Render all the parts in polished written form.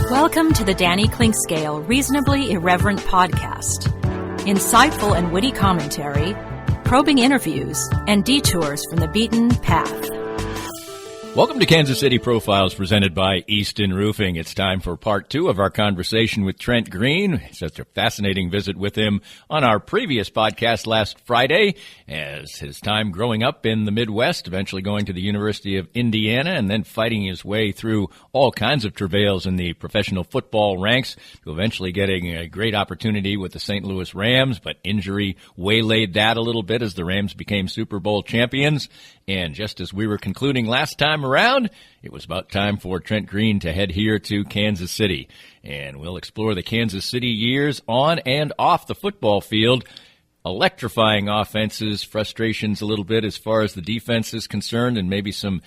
Welcome to the Danny Clinkscale Reasonably Irreverent podcast. Insightful and witty commentary, probing interviews, and detours from the beaten path. Welcome to Kansas City Profiles presented by Easton Roofing. It's time for part two of our conversation with Trent Green. Such a fascinating visit with him on our previous podcast last Friday as his time growing up in the Midwest, eventually going to the University of Indiana and then fighting his way through all kinds of travails in the professional football ranks to eventually getting a great opportunity with the St. Louis Rams, but injury waylaid that a little bit as the Rams became Super Bowl champions. And just as we were concluding last time around, it was about time for Trent Green to head here to Kansas City. And we'll explore the Kansas City years on and off the football field. Electrifying offenses, frustrations a little bit as far as the defense is concerned, and maybe some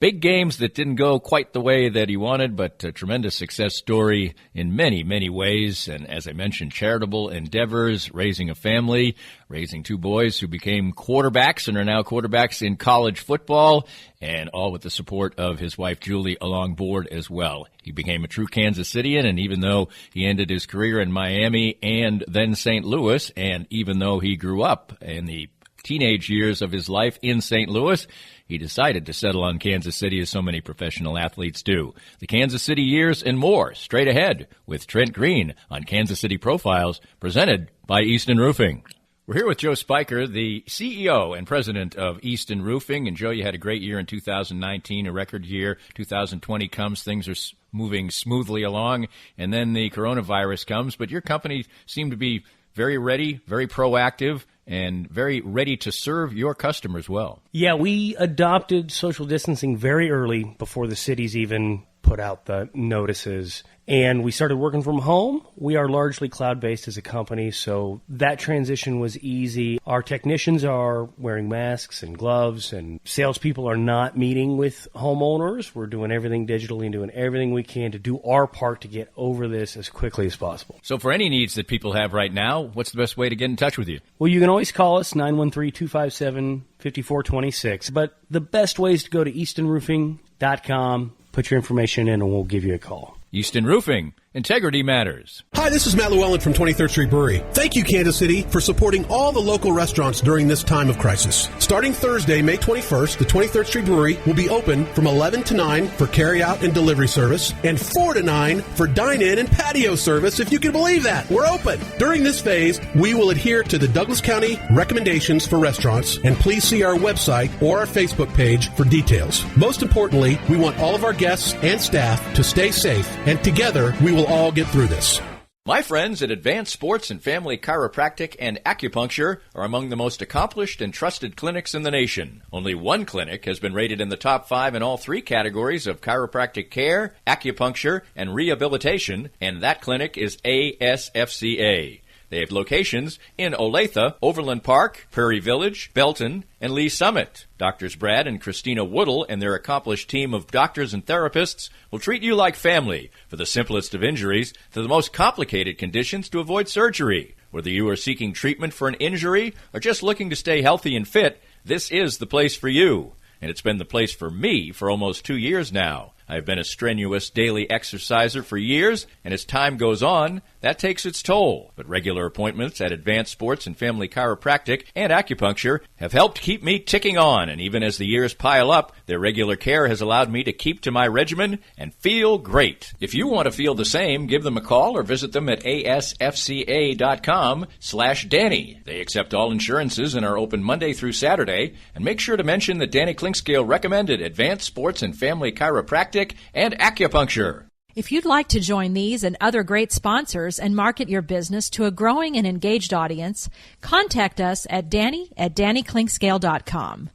big games that didn't go quite the way that he wanted, but a tremendous success story in many, many ways. And as I mentioned, charitable endeavors, raising a family, raising two boys who became quarterbacks and are now quarterbacks in college football, and all with the support of his wife, Julie, along board as well. He became a true Kansas Citian, and even though he ended his career in Miami and then St. Louis, and even though he grew up in the teenage years of his life in St. Louis, he decided to settle on Kansas City as so many professional athletes do. The Kansas City years and more, straight ahead with Trent Green on Kansas City Profiles, presented by Easton Roofing. We're here with Joe Spiker, the CEO and president of Easton Roofing. And Joe, you had a great year in 2019, a record year. 2020 comes, things are moving smoothly along, and then the coronavirus comes. But your company seemed to be very ready, very proactive, and very ready to serve your customers well. Yeah, we adopted social distancing very early before the cities even put out the notices. And we started working from home. We are largely cloud-based as a company, so that transition was easy. Our technicians are wearing masks and gloves, and salespeople are not meeting with homeowners. We're doing everything digitally and doing everything we can to do our part to get over this as quickly as possible. So for any needs that people have right now, what's the best way to get in touch with you? Well, you can always call us, 913-257-5426. But the best way is to go to eastonroofing.com, put your information in, and we'll give you a call. Easton Roofing. Integrity matters. Hi, this is Matt Llewellyn from 23rd Street Brewery. Thank you, Kansas City, for supporting all the local restaurants during this time of crisis. Starting Thursday, May 21st, the 23rd Street Brewery will be open from 11 to 9 for carry-out and delivery service, and 4 to 9 for dine-in and patio service, if you can believe that. We're open. During this phase, we will adhere to the Douglas County recommendations for restaurants, and please see our website or our Facebook page for details. Most importantly, we want all of our guests and staff to stay safe, and together we will all get through this. My friends at Advanced Sports and Family Chiropractic and Acupuncture are among the most accomplished and trusted clinics in the nation. Only one clinic has been rated in the top 5 in all 3 categories of chiropractic care, acupuncture, and rehabilitation, and that clinic is ASFCA. They have locations in Olathe, Overland Park, Prairie Village, Belton, and Lee Summit. Doctors Brad and Christina Woodle and their accomplished team of doctors and therapists will treat you like family, for the simplest of injuries to the most complicated conditions to avoid surgery. Whether you are seeking treatment for an injury or just looking to stay healthy and fit, this is the place for you. And it's been the place for me for almost 2 years now. I've been a strenuous daily exerciser for years, and as time goes on, that takes its toll. But regular appointments at Advanced Sports and Family Chiropractic and Acupuncture have helped keep me ticking on, and even as the years pile up, their regular care has allowed me to keep to my regimen and feel great. If you want to feel the same, give them a call or visit them at asfca.com/Danny. They accept all insurances and are open Monday through Saturday, and make sure to mention that Danny Clinkscale recommended Advanced Sports and Family Chiropractic and Acupuncture. If you'd like to join these and other great sponsors and market your business to a growing and engaged audience, contact us at danny@dannyclinkscale.com.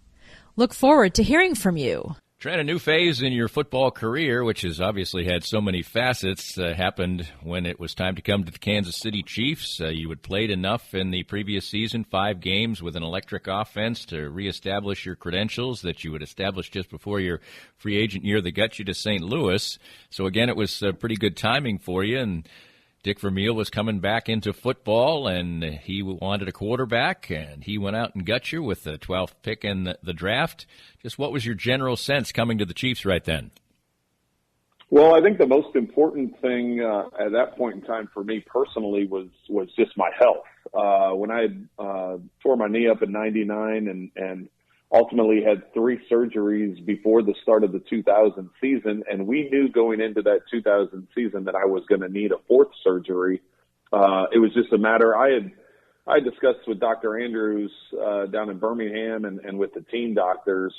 Look forward to hearing from you. Trent, a new phase in your football career, which has obviously had so many facets, happened when it was time to come to the Kansas City Chiefs. You had played enough in the previous season, 5 games with an electric offense, to reestablish your credentials that you had established just before your free agent year that got you to St. Louis. So again, it was pretty good timing for you, and Dick Vermeil was coming back into football, and he wanted a quarterback, and he went out and got you with the 12th pick in the draft. Just what was your general sense coming to the Chiefs right then? Well, I think the most important thing at that point in time for me personally was just my health. When I had tore my knee up in '99 and ultimately had 3 surgeries before the start of the 2000 season, and we knew going into that 2000 season that I was going to need a 4th surgery. It was just a matter. I had discussed with Dr. Andrews down in Birmingham and with the team doctors.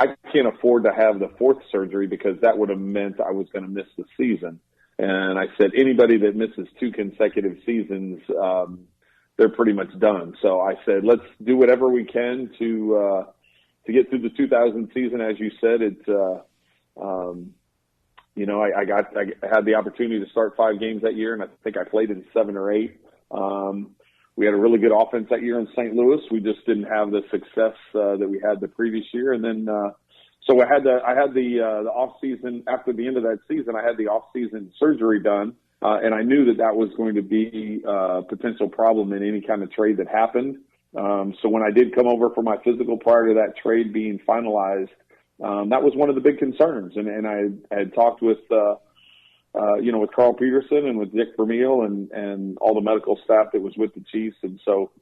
I can't afford to have the 4th surgery because that would have meant I was going to miss the season. And I said, anybody that misses 2 consecutive seasons, they're pretty much done. So I said, let's do whatever we can to get through the 2000 season. As you said, I had the opportunity to start 5 games that year, and I think I played in 7 or 8. We had a really good offense that year in St. Louis. We just didn't have the success that we had the previous year. And then, so I had the off season. After the end of that season, I had the off season surgery done, and I knew that was going to be a potential problem in any kind of trade that happened. So when I did come over for my physical prior to that trade being finalized, that was one of the big concerns. And I had talked with with Carl Peterson and with Dick Vermeil and all the medical staff that was with the Chiefs. And so,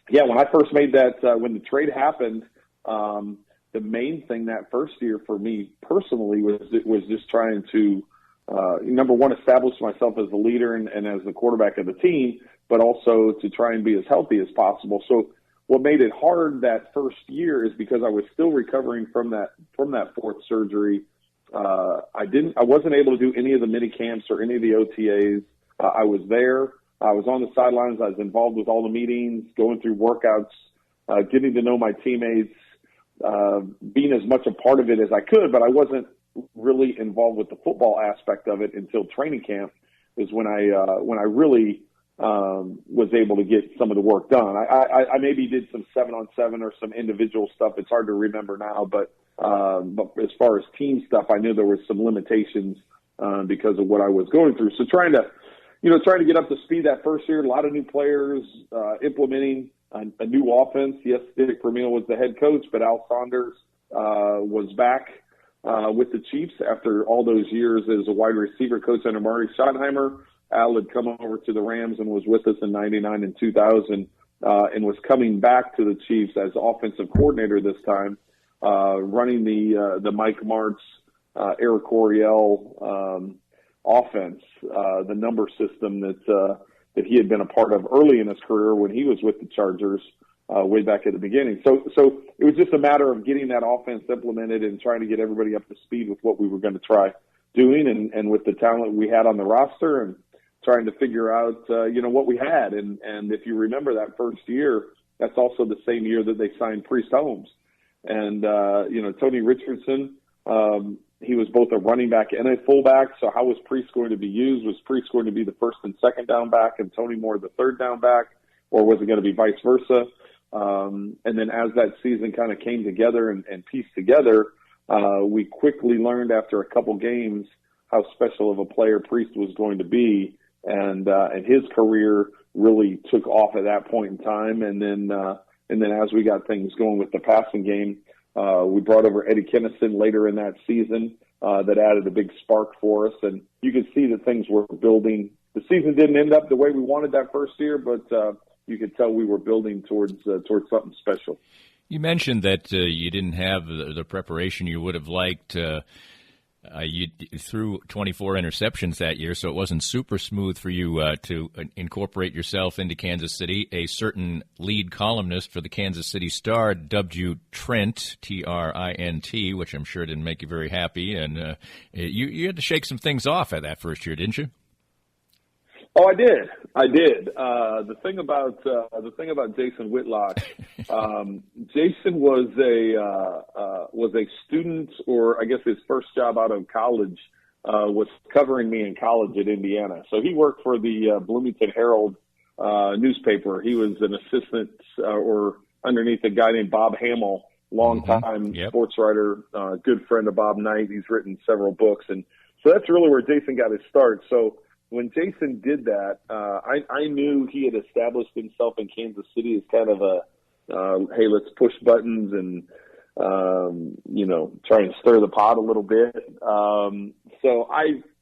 when I first made that, when the trade happened, the main thing that first year for me personally was just trying to, number one, establish myself as the leader and as the quarterback of the team, but also to try and be as healthy as possible. So what made it hard that first year is because I was still recovering from that 4th surgery. I wasn't able to do any of the mini camps or any of the OTAs. I was there. I was on the sidelines. I was involved with all the meetings, going through workouts, getting to know my teammates, being as much a part of it as I could, but I wasn't really involved with the football aspect of it until training camp is when I really was able to get some of the work done. I maybe did some 7-on-7 or some individual stuff. It's hard to remember now, but as far as team stuff, I knew there was some limitations because of what I was going through. So trying to get up to speed that first year, a lot of new players, implementing a new offense. Yes, Dick Vermeil was the head coach, but Al Saunders was back with the Chiefs after all those years as a wide receiver coach under Marty Schottenheimer. Al had come over to the Rams and was with us in '99 and 2000 and was coming back to the Chiefs as offensive coordinator this time. Running the Mike Martz, Eric Coryell offense, the number system that he had been a part of early in his career when he was with the Chargers way back at the beginning. So it was just a matter of getting that offense implemented and trying to get everybody up to speed with what we were going to try doing and with the talent we had on the roster and trying to figure out, what we had. And if you remember that first year, that's also the same year that they signed Priest Holmes. And, Tony Richardson, he was both a running back and a fullback. So how was Priest going to be used? Was Priest going to be the first and second down back and Tony Moore the third down back? Or was it going to be vice versa? And then as that season kind of came together and pieced together, we quickly learned after a couple games how special of a player Priest was going to be. And his career really took off at that point in time. And then as we got things going with the passing game, we brought over Eddie Kennison later in that season that added a big spark for us. And you could see that things were building. The season didn't end up the way we wanted that first year, but you could tell we were building towards something special. You mentioned that you didn't have the preparation you would have liked. You threw 24 interceptions that year, so it wasn't super smooth for you to incorporate yourself into Kansas City. A certain lead columnist for the Kansas City Star dubbed you Trent, T-R-I-N-T, which I'm sure didn't make you very happy. And you had to shake some things off at that first year, didn't you? Oh, I did. The thing about Jason Whitlock, Jason was a student, or I guess his first job out of college was covering me in college at Indiana. So he worked for the Bloomington Herald newspaper. He was an assistant or underneath a guy named Bob Hamill, longtime sports writer, good friend of Bob Knight. He's written several books, and so that's really where Jason got his start. So when Jason did that, I knew he had established himself in Kansas City as kind of a, hey, let's push buttons and try and stir the pot a little bit. So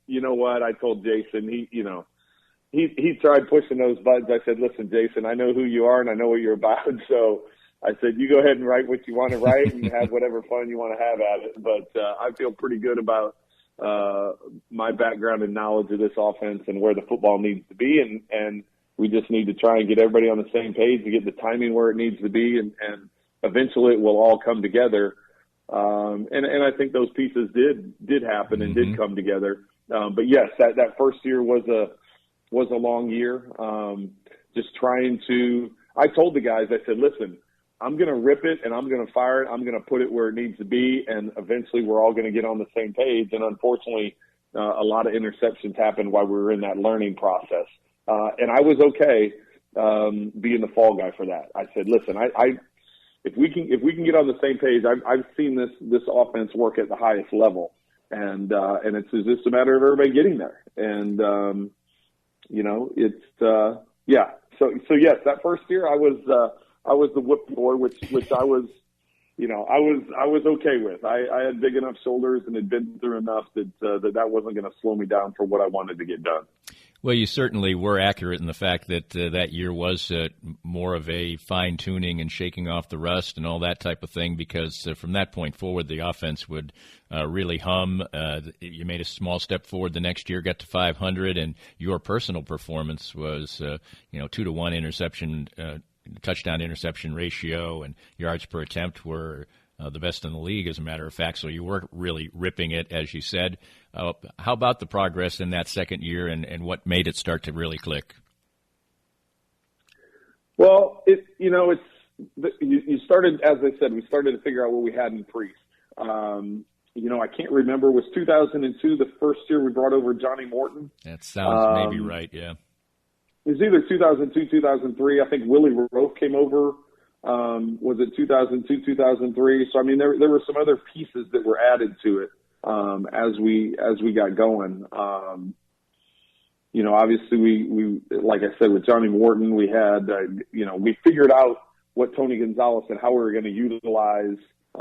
you know what, I told Jason, he tried pushing those buttons. I said, listen, Jason, I know who you are and I know what you're about. So I said, you go ahead and write what you want to write and have whatever fun you want to have at it. But I feel pretty good about my background and knowledge of this offense and where the football needs to be. And we just need to try and get everybody on the same page to get the timing where it needs to be. And eventually it will all come together. And I think those pieces did happen and did come together. But yes, that first year was a long year. Just trying to, I told the guys, I said, listen, I'm going to rip it and I'm going to fire it. I'm going to put it where it needs to be. And eventually we're all going to get on the same page. And unfortunately, a lot of interceptions happened while we were in that learning process. And I was okay, being the fall guy for that. I said, listen, if we can get on the same page, I've seen this offense work at the highest level. And it's just a matter of everybody getting there. And, yeah. So yes, that first year I was the whip boy, which I was, I was okay with. I had big enough shoulders and had been through enough that wasn't going to slow me down for what I wanted to get done. Well, you certainly were accurate in the fact that that year was more of a fine-tuning and shaking off the rust and all that type of thing, because from that point forward, the offense would really hum. You made a small step forward the next year, got to 500, and your personal performance was, 2-to-1 interception, touchdown interception ratio, and yards per attempt were the best in the league, as a matter of fact. So you were really ripping it, as you said. How about the progress in that second year, and what made it start to really click? Well, you started, as I said, we started to figure out what we had in Priest. I can't remember, was 2002 the first year we brought over Johnny Morton? That sounds maybe right, yeah. It was either 2002, 2003. I think Willie Rofe came over. Was it 2002, 2003? So, I mean, there were some other pieces that were added to it as we got going. Obviously we like I said, with Johnny Morton, we had, we figured out what Tony Gonzalez and how we were going to utilize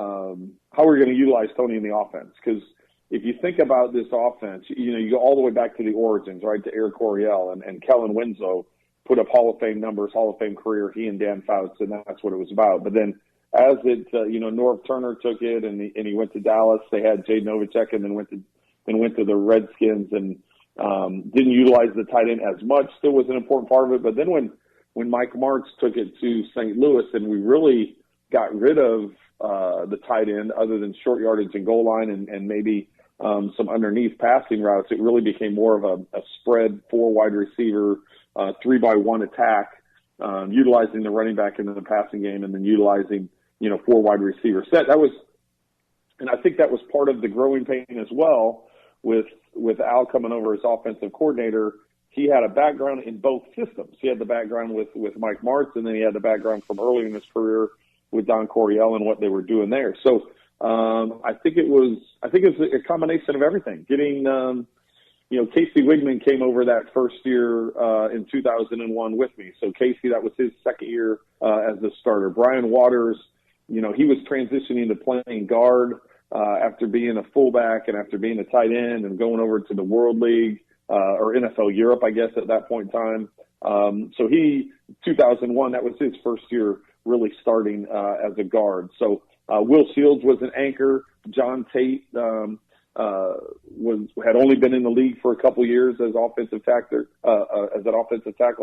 Tony in the offense. Because if you think about this offense, you go all the way back to the origins, right, to Eric Coryell and Kellen Winslow put up Hall of Fame numbers, Hall of Fame career, he and Dan Fouts, and that's what it was about. But then as it, Norv Turner took it and he went to Dallas, they had Jay Novacek and then went to the Redskins and didn't utilize the tight end as much. Still was an important part of it. But then when Mike Martz took it to St. Louis and we really got rid of the tight end other than short yardage and goal line and maybe some underneath passing routes, it really became more of a spread 4 wide receiver 3-by-1 attack, utilizing the running back into the passing game and then utilizing, 4 wide receiver set. And I think that was part of the growing pain as well with Al coming over as offensive coordinator. He had a background in both systems. He had the background with Mike Martz, and then he had the background from early in his career with Don Coryell and what they were doing there. So, I think it was a combination of everything. Getting, Casey Wigman came over that first year in 2001 with me. So Casey, that was his second year as the starter. Brian Waters, he was transitioning to playing guard after being a fullback and after being a tight end and going over to the World League or NFL Europe, I guess, at that point in time. So 2001, that was his first year really starting as a guard. So Will Shields was an anchor. John Tate had only been in the league for a couple years as offensive tackle.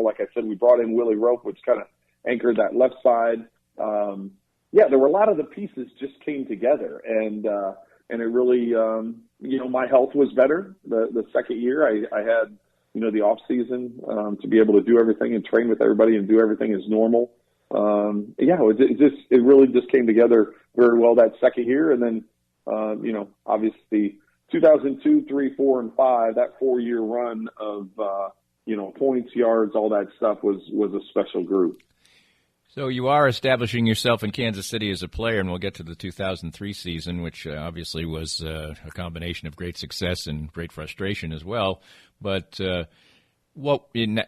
Like I said, we brought in Willie Rofe, which kind of anchored that left side. There were a lot of the pieces just came together, and it really, my health was better the second year. I had, the off season to be able to do everything and train with everybody and do everything as normal. It really just came together very well that second year. And then, obviously 2002, 3, 4, and 5, that 4-year run of, points, yards, all that stuff was a special group. So you are establishing yourself in Kansas City as a player, and we'll get to the 2003 season, which obviously was a combination of great success and great frustration as well. But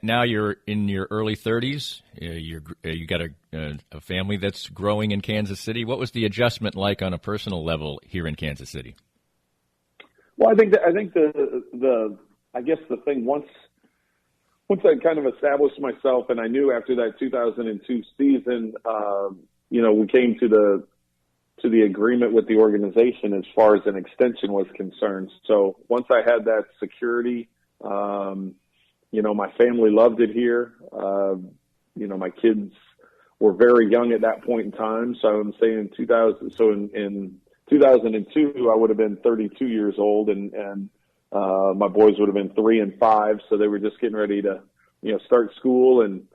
Now you're in your early 30s. You got a family that's growing in Kansas City. What was the adjustment like on a personal level here in Kansas City? Well, I think the thing once I kind of established myself, and I knew after that 2002 season, we came to the agreement with the organization as far as an extension was concerned. So once I had that security, my family loved it here. My kids were very young at that point in time. So I'm saying in 2002, I would have been 32 years old, and my boys would have been 3 and 5. So they were just getting ready to, start school and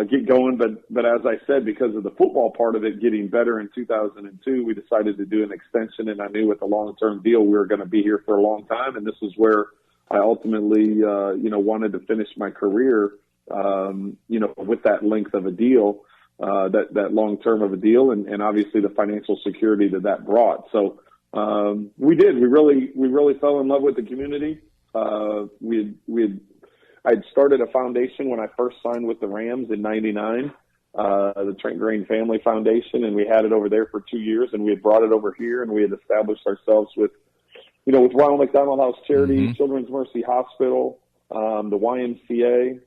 get going. But as I said, because of the football part of it getting better in 2002, we decided to do an extension, and I knew with the long-term deal we were going to be here for a long time, and this is where I ultimately, wanted to finish my career, with that length of a deal, that long term of a deal, and obviously the financial security that brought. So we did. We really fell in love with the community. I'd started a foundation when I first signed with the Rams in '99, the Trent Green Family Foundation, and we had it over there for 2 years, and we had brought it over here, and we had established ourselves with Ronald McDonald House Charity, Children's Mercy Hospital, the YMCA,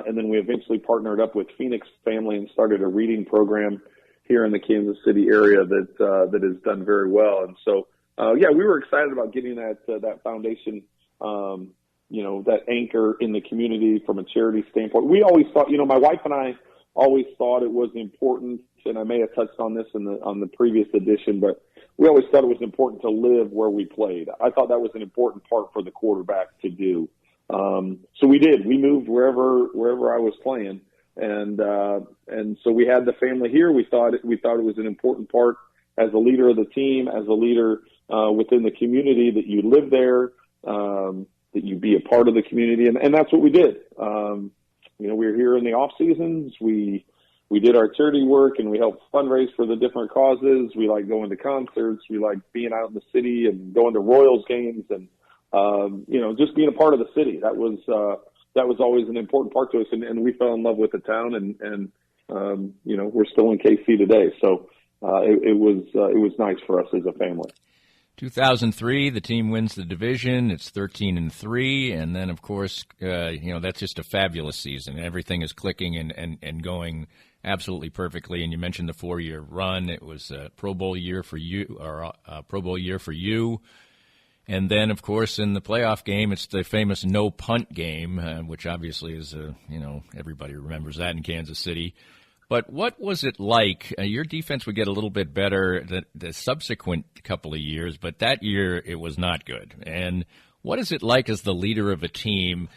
and then we eventually partnered up with Phoenix Family and started a reading program here in the Kansas City area that has done very well. And so, we were excited about getting that foundation, that anchor in the community from a charity standpoint. We always thought, my wife and I always thought it was important, and I may have touched on this on the previous edition, but we always thought it was important to live where we played. I thought that was an important part for the quarterback to do. So we did. We moved wherever I was playing, and so we had the family here. We thought it was an important part as a leader of the team, as a leader within the community, that you live there, that you be a part of the community, and that's what we did. We were here in the off seasons. We did our charity work, and we helped fundraise for the different causes. We like going to concerts. We like being out in the city and going to Royals games, and just being a part of the city. That was always an important part to us, and we fell in love with the town, and we're still in KC today. So it was nice for us as a family. 2003, the team wins the division. It's 13-3, and then of course, that's just a fabulous season. Everything is clicking and going absolutely perfectly. And you mentioned the 4-year run. It was a Pro Bowl year for you, or a Pro Bowl year for you. And then, of course, in the playoff game, it's the famous no punt game, which obviously is everybody remembers that in Kansas City. But what was it like? Your defense would get a little bit better the subsequent couple of years, but that year it was not good. And what is it like as the leader of a team,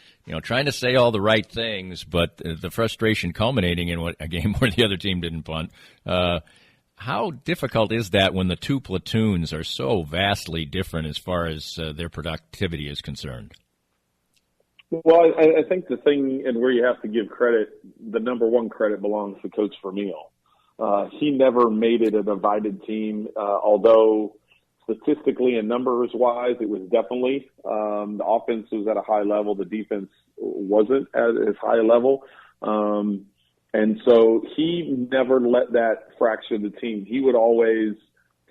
trying to say all the right things, but the frustration culminating in a game where the other team didn't punt? How difficult is that when the two platoons are so vastly different as far as their productivity is concerned? Well, I think the thing, and where you have to give credit, the number one credit belongs to Coach Vermeil. He never made it a divided team, although statistically and numbers-wise, it was definitely. The offense was at a high level. The defense wasn't at as high a level. And so he never let that fracture the team. He would always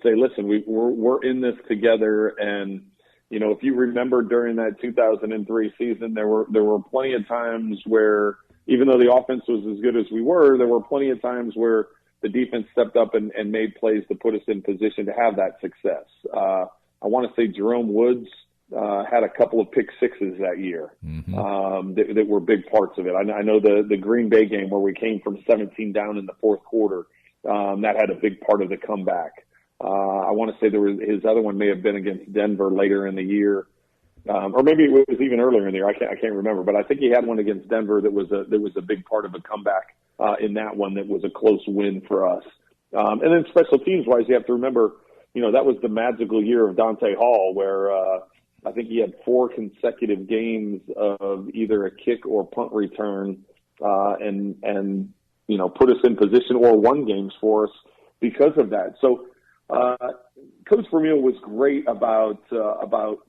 say, listen, we're in this together. And, if you remember during that 2003 season, there were plenty of times where, even though the offense was as good as we were, there were plenty of times where the defense stepped up and made plays to put us in position to have that success. I want to say Jerome Woods had a couple of pick sixes that year that were big parts of it. I know the Green Bay game where we came from 17 down in the fourth quarter, that had a big part of the comeback. I want to say his other one may have been against Denver later in the year, or maybe it was even earlier in the year. I can't remember, but I think he had one against Denver that was a big part of a comeback in that one that was a close win for us. And then special teams wise, you have to remember, that was the magical year of Dante Hall, where I think he had 4 consecutive games of either a kick or punt return, and put us in position, or won games for us because of that. So Coach Vermeil was great about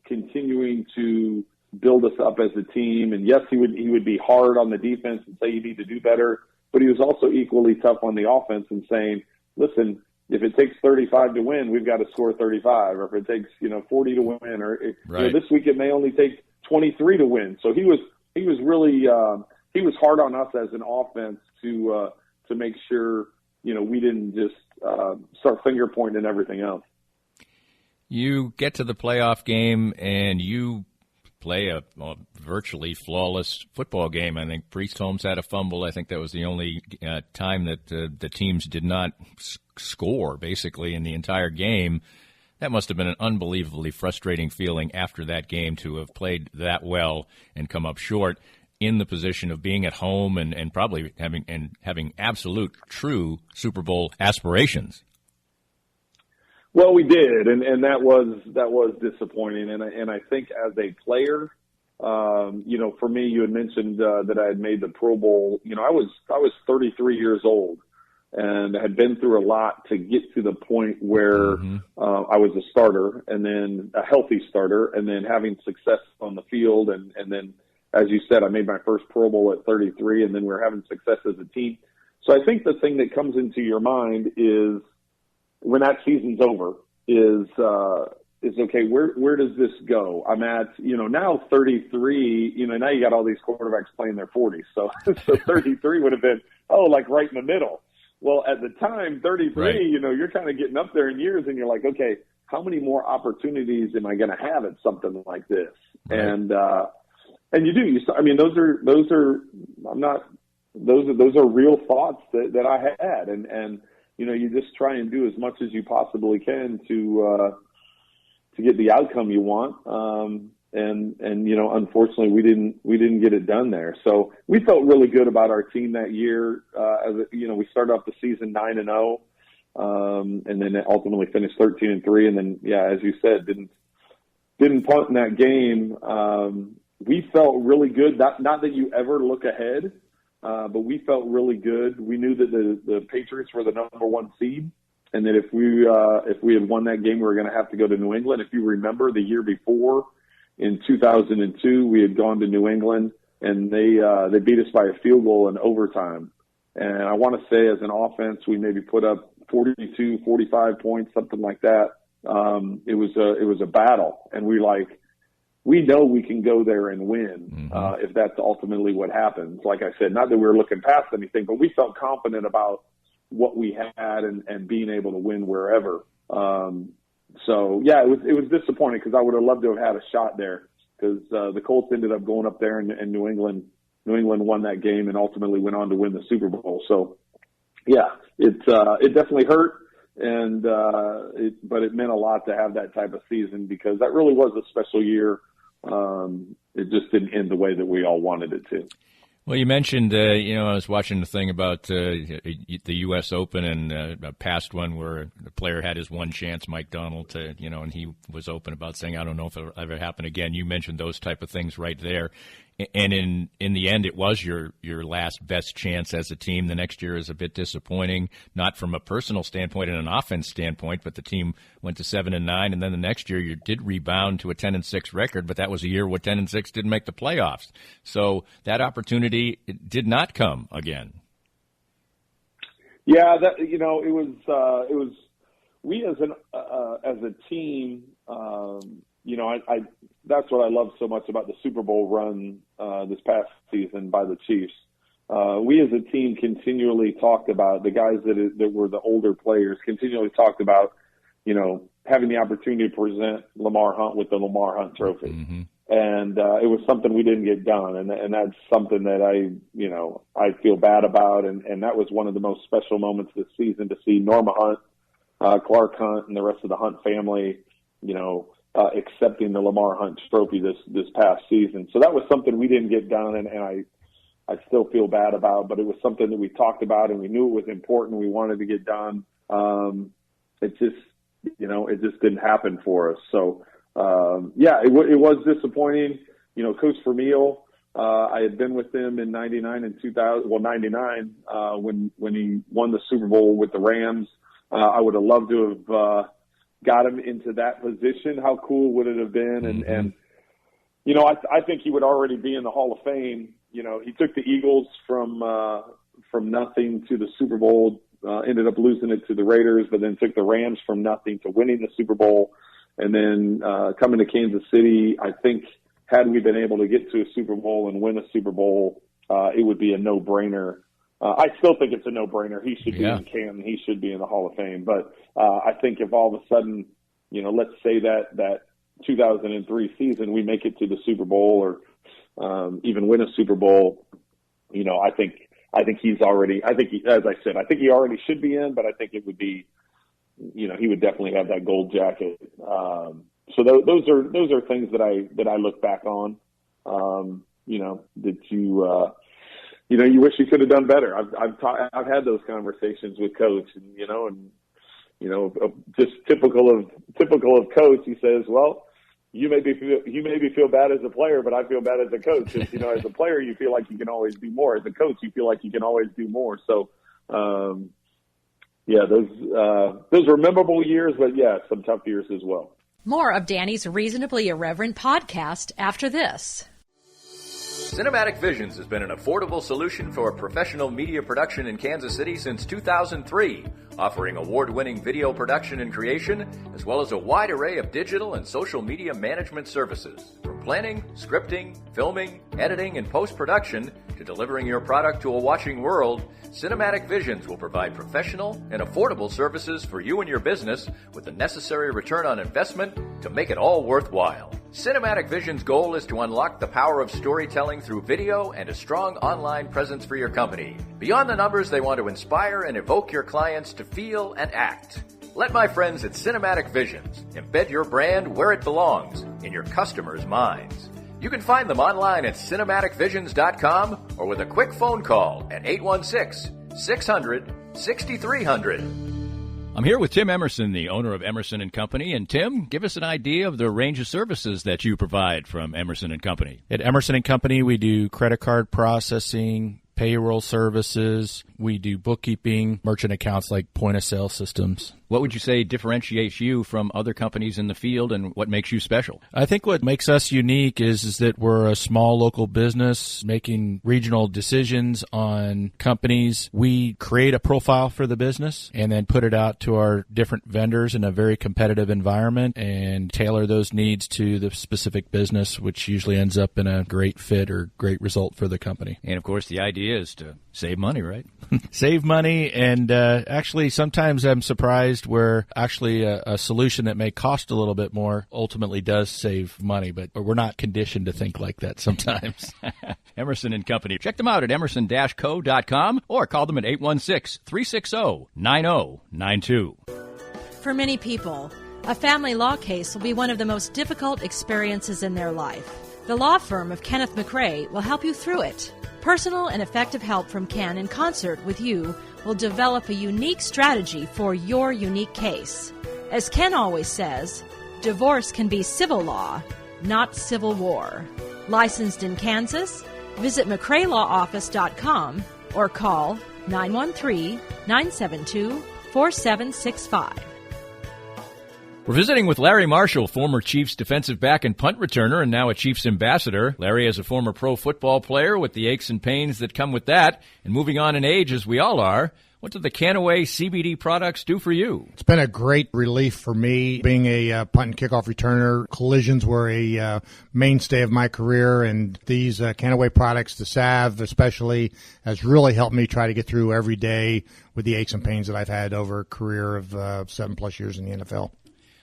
continuing to build us up as a team. And yes, he would be hard on the defense and say you need to do better, but he was also equally tough on the offense and saying, listen, if it takes 35 to win, we've got to score 35. Or if it takes 40 to win, or this week it may only take 23 to win. So he was really he was hard on us as an offense to make sure we didn't just start finger pointing everything else. You get to the playoff game and you play a virtually flawless football game. I think Priest Holmes had a fumble. I think that was the only time that the teams did not score, basically, in the entire game. That must have been an unbelievably frustrating feeling after that game to have played that well and come up short in the position of being at home and probably having absolute true Super Bowl aspirations. Well, we did, and that was disappointing. And I think as a player, for me, you had mentioned that I had made the Pro Bowl. I was 33 years old and had been through a lot to get to the point where I was a starter, and then a healthy starter, and then having success on the field, and then, as you said, I made my first Pro Bowl at 33, and then we're having success as a team. So I think the thing that comes into your mind is, when that season's over, is okay, where does this go? I'm at, now 33, now you got all these quarterbacks playing their 40s. So 33 would have been, like right in the middle. Well, at the time, 33, right. You're kind of getting up there in years and you're like, okay, how many more opportunities am I going to have at something like this? Right. And you do, those are real thoughts that I had. And, you just try and do as much as you possibly can to get the outcome you want. And unfortunately we didn't get it done there. So we felt really good about our team that year. We started off the season 9-0, and then ultimately finished 13-3. And then, as you said, didn't punt in that game. We felt really good. Not that you ever look ahead. But we felt really good. We knew that the Patriots were the number one seed, and that if we had won that game, we were going to have to go to New England. If you remember, the year before, in 2002, we had gone to New England, and they beat us by a field goal in overtime. And I want to say, as an offense, we maybe put up 42, 45 points, something like that. It was a battle, and we know we can go there and win if that's ultimately what happens. Like I said, not that we were looking past anything, but we felt confident about what we had and being able to win wherever. It was disappointing because I would have loved to have had a shot there, because the Colts ended up going up there and New England won that game and ultimately went on to win the Super Bowl. So, it definitely hurt. But it meant a lot to have that type of season, because that really was a special year. It just didn't end the way that we all wanted it to. Well, you mentioned, I was watching the thing about the U.S. Open, and a past one where the player had his one chance, Mike Donald, and he was open about saying, I don't know if it'll ever happen again. You mentioned those type of things right there. And in the end, it was your last best chance as a team. The next year is a bit disappointing, not from a personal standpoint and an offense standpoint, but the team went to 7-9, and then the next year you did rebound to a 10-6 record, but that was a year where 10-6 didn't make the playoffs. So that opportunity did not come again. Yeah, it was we as a team. That's what I love so much about the Super Bowl run this past season by the Chiefs. We as a team continually talked about, the guys that were the older players continually talked about, having the opportunity to present Lamar Hunt with the Lamar Hunt Trophy. Mm-hmm. And it was something we didn't get done. And that's something that I feel bad about. And that was one of the most special moments this season, to see Norma Hunt, Clark Hunt, and the rest of the Hunt family, accepting the Lamar Hunt Trophy this past season. So that was something we didn't get done, and I still feel bad about, but it was something that we talked about, and we knew it was important. We wanted to get done. It just didn't happen for us. So, it was disappointing. Coach Vermeil, I had been with him in 99 and 2000, 99, when he won the Super Bowl with the Rams. I would have loved to have, got him into that position. How cool would it have been? And I think he would already be in the Hall of Fame. He took the Eagles from nothing to the Super Bowl, ended up losing it to the Raiders, but then took the Rams from nothing to winning the Super Bowl. And then coming to Kansas City, I think had we been able to get to a Super Bowl and win a Super Bowl, it would be a no-brainer. I still think it's a no-brainer. He should be in Canton. He should be in the Hall of Fame. But I think if all of a sudden, let's say that 2003 season we make it to the Super Bowl or even win a Super Bowl, I think he's already. I think as I said, I think he already should be in. But I think it would be, he would definitely have that gold jacket. So those are things that I look back on. That you wish you could have done better. I've had those conversations with Coach, and just typical of Coach. He says, "Well, you maybe feel bad as a player, but I feel bad as a coach. As a player, you feel like you can always do more. As a coach, you feel like you can always do more." So, those were memorable years, but some tough years as well. More of Danny's Reasonably Irreverent podcast after this. Cinematic Visions has been an affordable solution for professional media production in Kansas City since 2003, offering award-winning video production and creation, as well as a wide array of digital and social media management services. From planning, scripting, filming, editing, and post-production to delivering your product to a watching world, Cinematic Visions will provide professional and affordable services for you and your business with the necessary return on investment to make it all worthwhile. Cinematic Vision's goal is to unlock the power of storytelling through video and a strong online presence for your company. Beyond the numbers, they want to inspire and evoke your clients to feel and act. Let my friends at Cinematic Visions embed your brand where it belongs, in your customers' minds. You can find them online at cinematicvisions.com or with a quick phone call at 816-600-6300. I'm here with Tim Emerson, the owner of Emerson & Company. And Tim, give us an idea of the range of services that you provide from Emerson & Company. At Emerson & Company, we do credit card processing, payroll services. We do bookkeeping, merchant accounts like point-of-sale systems. What would you say differentiates you from other companies in the field, and what makes you special? I think what makes us unique is that we're a small local business making regional decisions on companies. We create a profile for the business and then put it out to our different vendors in a very competitive environment and tailor those needs to the specific business, which usually ends up in a great fit or great result for the company. And, of course, the idea is to save money, right? Save money, and actually sometimes I'm surprised where actually a solution that may cost a little bit more ultimately does save money, but we're not conditioned to think like that sometimes. Emerson & Company. Check them out at emerson-co.com or call them at 816-360-9092. For many people, a family law case will be one of the most difficult experiences in their life. The law firm of Kenneth McRae will help you through it. Personal and effective help from Ken in concert with you will develop a unique strategy for your unique case. As Ken always says, divorce can be civil law, not civil war. Licensed in Kansas? Visit McRaeLawOffice.com or call 913-972-4765. We're visiting with Larry Marshall, former Chiefs defensive back and punt returner and now a Chiefs ambassador. Larry is a former pro football player with the aches and pains that come with that. And moving on in age, as we all are, what do the Canaway CBD products do for you? It's been a great relief for me. Being a punt and kickoff returner, collisions were a mainstay of my career, and these Canaway products, the salve especially, has really helped me try to get through every day with the aches and pains that I've had over a career of 7+ years in the NFL.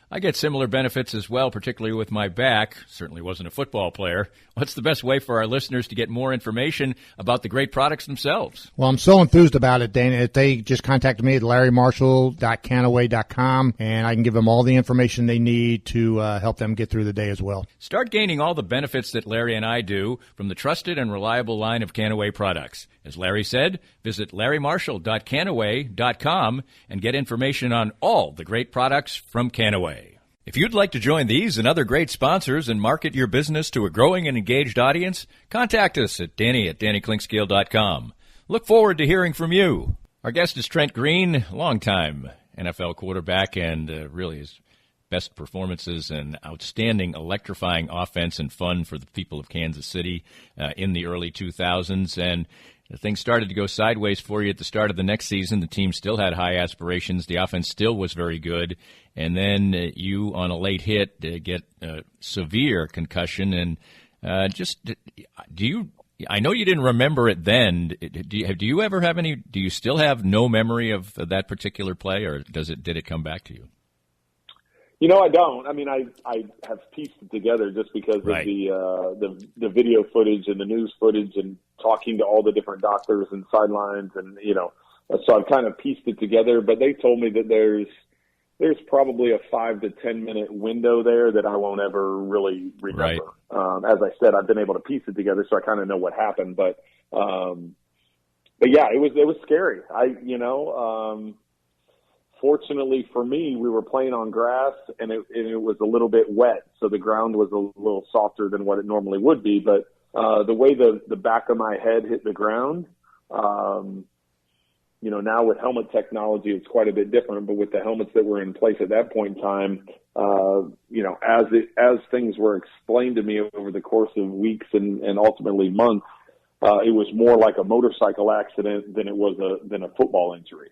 I get similar benefits as well, particularly with my back. Certainly wasn't a football player. What's the best way for our listeners to get more information about the great products themselves? Well, I'm so enthused about it, Dana. If they just contact me at larrymarshall.canaway.com, and I can give them all the information they need to help them get through the day as well. Start gaining all the benefits that Larry and I do from the trusted and reliable line of Canaway products. As Larry said, visit larrymarshall.canaway.com and get information on all the great products from Canaway. If you'd like to join these and other great sponsors and market your business to a growing and engaged audience, contact us at danny@dannyclinkscale.com. Look forward to hearing from you. Our guest is Trent Green, longtime NFL quarterback and really has best performances and outstanding, electrifying offense and fun for the people of Kansas City in the early 2000s. And things started to go sideways for you at the start of the next season. The team still had high aspirations. The offense still was very good. And then you, on a late hit, get a severe concussion. And I know you didn't remember it then. Do you ever have any? Do you still have no memory of that particular play, or did it come back to you? I don't. I mean, I have pieced it together just because of the video footage and the news footage and talking to all the different doctors and sidelines, and so I've kind of pieced it together. But they told me that there's probably a 5 to 10 minute window there that I won't ever really remember. Right. As I said, I've been able to piece it together, so I kind of know what happened. But yeah, it was scary. Fortunately for me, we were playing on grass and it was a little bit wet, so the ground was a little softer than what it normally would be. But the way the back of my head hit the ground, now with helmet technology, it's quite a bit different, but with the helmets that were in place at that point in time, as things were explained to me over the course of weeks and ultimately months, it was more like a motorcycle accident than it was than a football injury,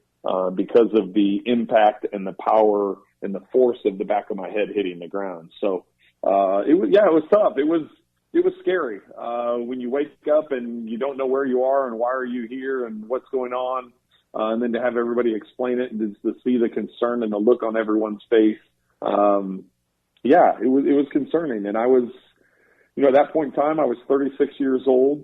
because of the impact and the power and the force of the back of my head hitting the ground. So, it was tough. It was scary, when you wake up and you don't know where you are and why are you here and what's going on. And then to have everybody explain it and to see the concern and the look on everyone's face. It was concerning. And I was, at that point in time, I was 36 years old.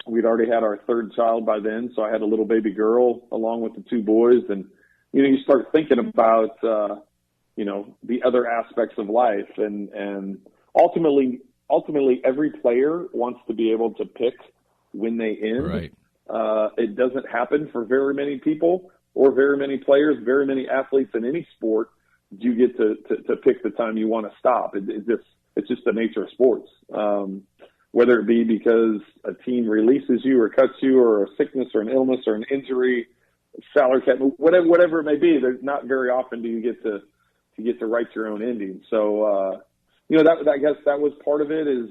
We'd already had our third child by then. So I had a little baby girl along with the two boys. And, you start thinking about, the other aspects of life. And ultimately every player wants to be able to pick when they end. Right. It doesn't happen for very many people or very many players, very many athletes in any sport. You get to pick the time you want to stop. It's just the nature of sports. Whether it be because a team releases you or cuts you, or a sickness or an illness or an injury, salary cap, whatever it may be, there's not very often do you get to write your own ending. So, that I guess that was part of it is,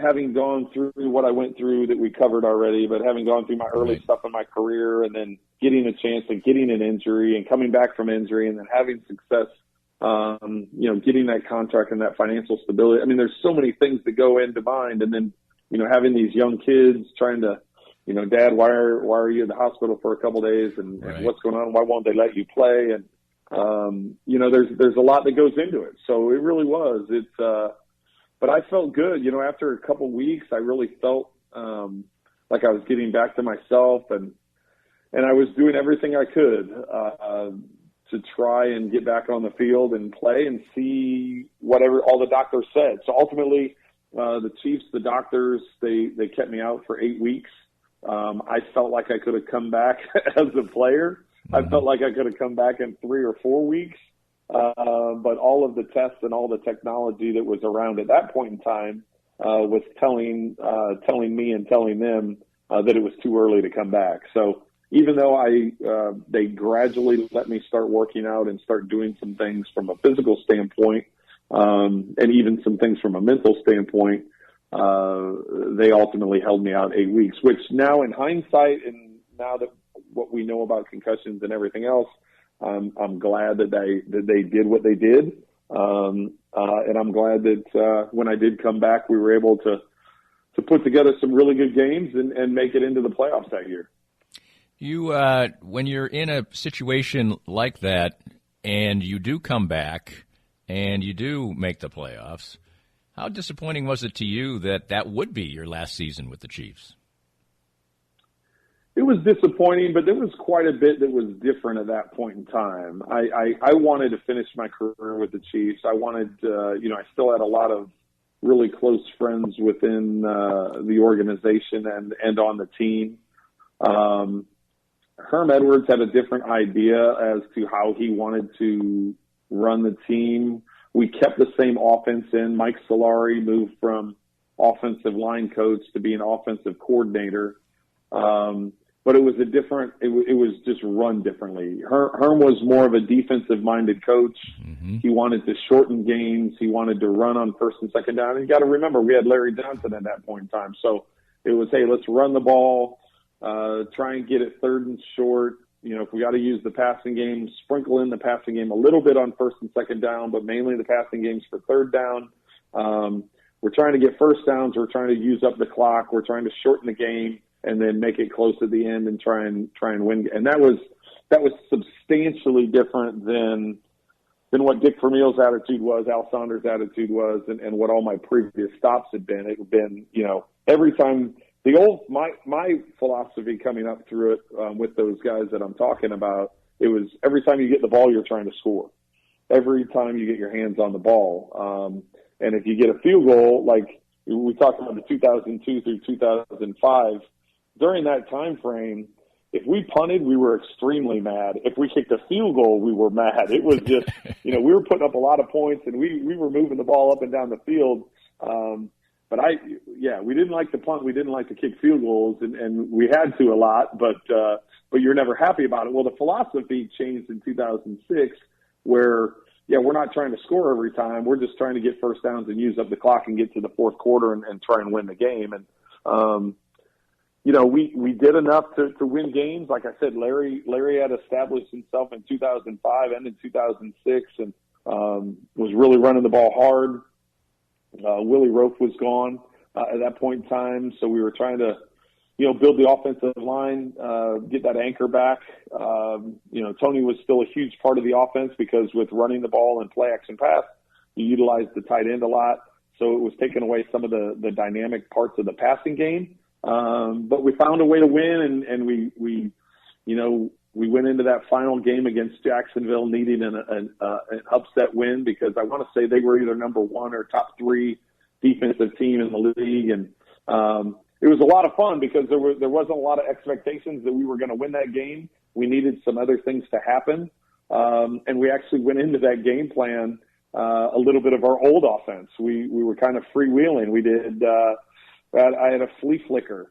having gone through what I went through that we covered already, but having gone through my early stuff in my career and then getting a chance and getting an injury and coming back from injury and then having success, getting that contract and that financial stability. I mean, there's so many things that go into mind. And then, having these young kids trying to, Dad, why are you in the hospital for a couple of days and what's going on? Why won't they let you play? And, there's a lot that goes into it. So it really was. But I felt good, after a couple of weeks, I really felt, like I was getting back to myself and I was doing everything I could, to try and get back on the field and play and see whatever all the doctors said. So ultimately, the Chiefs, the doctors, they kept me out for 8 weeks. I felt like I could have come back as a player. I felt like I could have come back in 3 or 4 weeks. But all of the tests and all the technology that was around at that point in time, was telling me and telling them, that it was too early to come back. So even though they gradually let me start working out and start doing some things from a physical standpoint, and even some things from a mental standpoint, they ultimately held me out 8 weeks, which now in hindsight, and now that what we know about concussions and everything else, I'm glad that they did what they did. And I'm glad that, when I did come back, we were able to put together some really good games and make it into the playoffs that year. You, when you're in a situation like that and you do come back and you do make the playoffs, how disappointing was it to you that would be your last season with the Chiefs? It was disappointing, but there was quite a bit that was different at that point in time. I wanted to finish my career with the Chiefs. I wanted, I still had a lot of really close friends within the organization and on the team. Herm Edwards had a different idea as to how he wanted to run the team. We kept the same offense in. Mike Solari moved from offensive line coach to being offensive coordinator. but it was a different. It was just run differently. Herm was more of a defensive-minded coach. Mm-hmm. He wanted to shorten games. He wanted to run on first and second down. And you got to remember, we had Larry Johnson at that point in time, so it was, hey, let's run the ball, try and get it third and short. You know, if we got to use the passing game, sprinkle in the passing game a little bit on first and second down, but mainly the passing games for third down. We're trying to get first downs. We're trying to use up the clock. We're trying to shorten the game and then make it close at the end and try and win. And that was substantially different than what Dick Vermeil's attitude was, Al Saunders' attitude was, and what all my previous stops had been. It had been, you know, every time my philosophy coming up through it with those guys that I'm talking about, it was every time you get the ball, you're trying to score. Every time you get your hands on the ball. And if you get a field goal, like we talked about the 2002 through 2005, during that time frame, if we punted, we were extremely mad. If we kicked a field goal, we were mad. It was just, you know, we were putting up a lot of points and we were moving the ball up and down the field. But we didn't like to punt. We didn't like to kick field goals, and we had to a lot, but you're never happy about it. Well, the philosophy changed in 2006 where, we're not trying to score every time. We're just trying to get first downs and use up the clock and get to the fourth quarter and try and win the game. And, you know, we did enough to win games. Like I said, Larry had established himself in 2005 and in 2006 and was really running the ball hard. Willie Rofe was gone at that point in time, so we were trying to, you know, build the offensive line, get that anchor back. You know, Tony was still a huge part of the offense because with running the ball and play action pass, you utilized the tight end a lot, so it was taking away some of the dynamic parts of the passing game. But we found a way to win, and we went into that final game against Jacksonville needing an upset win because I want to say they were either number one or top three defensive team in the league. And it was a lot of fun because there wasn't a lot of expectations that we were going to win that game. We needed some other things to happen. And we actually went into that game plan a little bit of our old offense. We were kind of freewheeling. We did I had a flea flicker.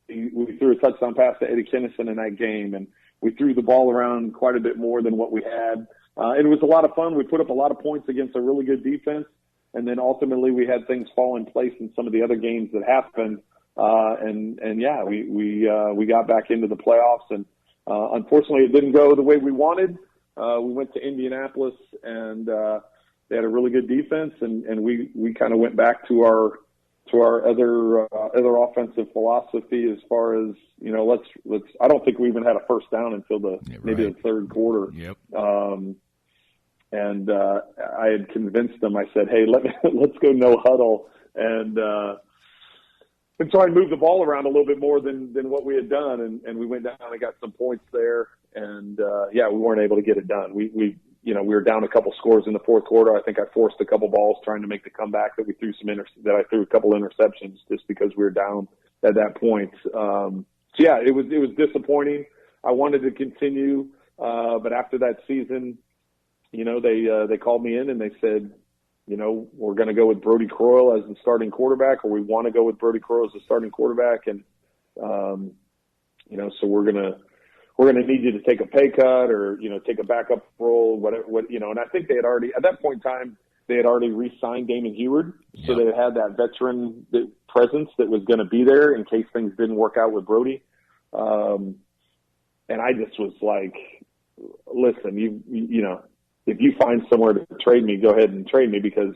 We threw a touchdown pass to Eddie Kinnison in that game, and we threw the ball around quite a bit more than what we had. It was a lot of fun. We put up a lot of points against a really good defense, and then ultimately we had things fall in place in some of the other games that happened. We got back into the playoffs, and unfortunately it didn't go the way we wanted. We went to Indianapolis, and they had a really good defense, and we kind of went back to our other offensive philosophy as far as, you know, let's I don't think we even had a first down until maybe the third quarter. Yep. I had convinced them. I said, hey, let's go no huddle and try and move the ball around a little bit more than what we had done. And we went down and got some points there. And we weren't able to get it done. We were down a couple scores in the fourth quarter. I think I forced a couple balls trying to make the comeback that we threw I threw a couple interceptions just because we were down at that point. It was disappointing. I wanted to continue, but after that season, you know, they called me in and they said, you know, we're going to go with Brody Croyle as the starting quarterback, or we want to go with Brody Croyle as the starting quarterback, and so we're going to need you to take a pay cut or, you know, take a backup role, whatever, and I think they had already, at that point in time, they had already re-signed Damon Heward. So they had that veteran presence that was going to be there in case things didn't work out with Brody. And I just was like, listen, you know, if you find somewhere to trade me, go ahead and trade me because,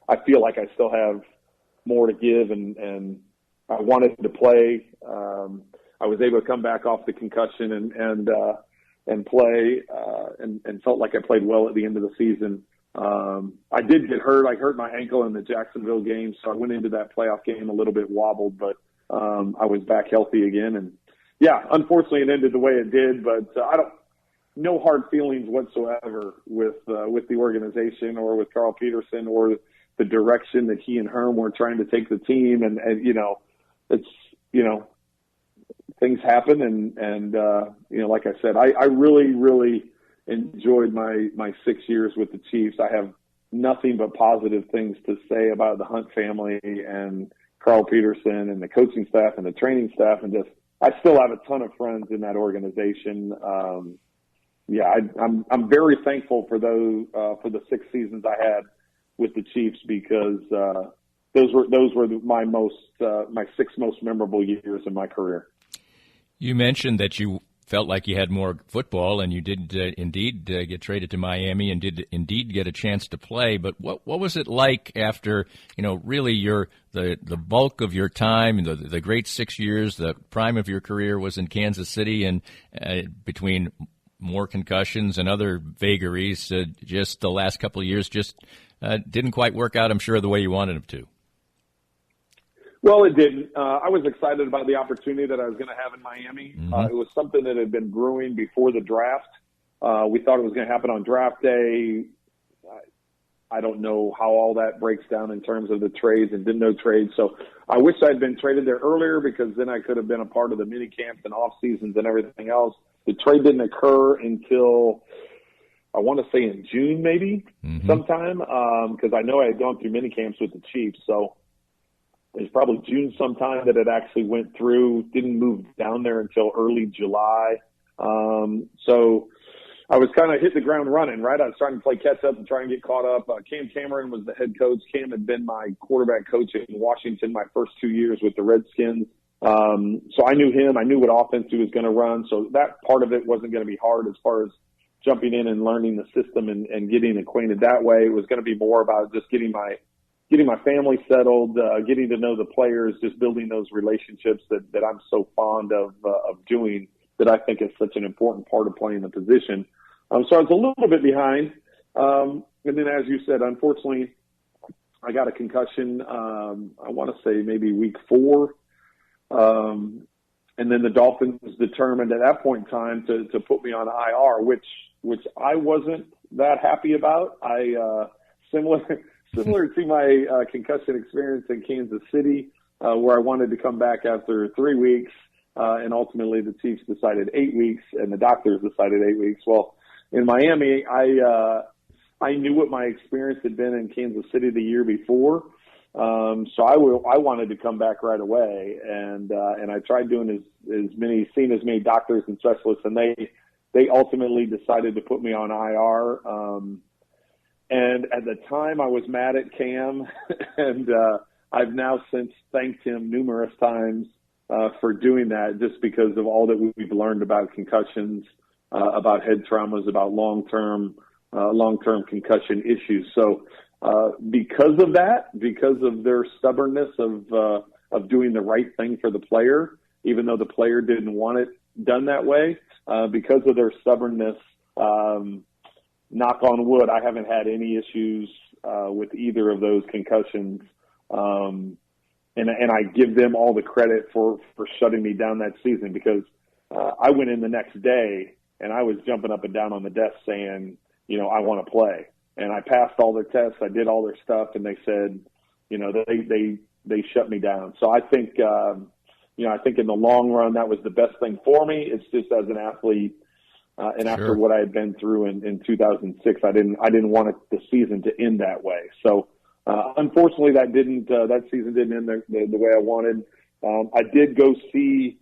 I feel like I still have more to give and I wanted to play. I was able to come back off the concussion and play, and felt like I played well at the end of the season. I did get hurt. I hurt my ankle in the Jacksonville game, so I went into that playoff game a little bit wobbled, but I was back healthy again. And unfortunately it ended the way it did, but no hard feelings whatsoever with the organization or with Carl Peterson or the direction that he and Herm were trying to take the team. And it's, things happen. And like I said, I really, really enjoyed my 6 years with the Chiefs. I have nothing but positive things to say about the Hunt family and Carl Peterson and the coaching staff and the training staff, and just I still have a ton of friends in that organization. I'm very thankful for for the 6 seasons I had with the Chiefs, because those were my 6 most memorable years in my career. You mentioned that you felt like you had more football, and you did indeed get traded to Miami and did indeed get a chance to play. But what was it like after, really the bulk of your time, the great 6 years, the prime of your career was in Kansas City, and between more concussions and other vagaries, just the last couple of years just didn't quite work out, I'm sure, the way you wanted them to. Well, it didn't. I was excited about the opportunity that I was going to have in Miami. Mm-hmm. It was something that had been brewing before the draft. We thought it was going to happen on draft day. I don't know how all that breaks down in terms of the trades and didn't know trades. So I wish I'd been traded there earlier, because then I could have been a part of the mini camps and off seasons and everything else. The trade didn't occur until, I want to say, in June maybe, mm-hmm. sometime, because I know I had gone through mini camps with the Chiefs. So it was probably June sometime that it actually went through. Didn't move down there until early July. So I was kind of hit the ground running, right? I was trying to play catch up and try and get caught up. Cam Cameron was the head coach. Cam had been my quarterback coach in Washington my first 2 years with the Redskins. So I knew him. I knew what offense he was going to run. So that part of it wasn't going to be hard as far as jumping in and learning the system and getting acquainted that way. It was going to be more about just getting my family settled, getting to know the players, just building those relationships that I'm so fond of doing, that I think is such an important part of playing the position. So I was a little bit behind. And then, as you said, unfortunately, I got a concussion, I want to say maybe week 4. And then the Dolphins determined at that point in time to put me on IR, which I wasn't that happy about. Similar to my concussion experience in Kansas City, where I wanted to come back after 3 weeks, and ultimately the Chiefs decided 8 weeks, and the doctors decided 8 weeks. Well, in Miami, I knew what my experience had been in Kansas City the year before, so I wanted to come back right away, and I tried doing seeing as many doctors and specialists, and they ultimately decided to put me on IR. And at the time, I was mad at Cam, and I've now since thanked him numerous times for doing that, just because of all that we've learned about concussions, about head traumas, about long-term concussion issues. So because of that, because of their stubbornness of doing the right thing for the player, even though the player didn't want it done that way, because of their stubbornness, knock on wood, I haven't had any issues with either of those concussions. And I give them all the credit for shutting me down that season, because I went in the next day and I was jumping up and down on the desk saying, I want to play. And I passed all their tests. I did all their stuff, and they said, they shut me down. So I think, I think in the long run, that was the best thing for me. It's just as an athlete, and Sure. after what I had been through in 2006, I didn't want the season to end that way. So, unfortunately, that season didn't end the way I wanted. I did go see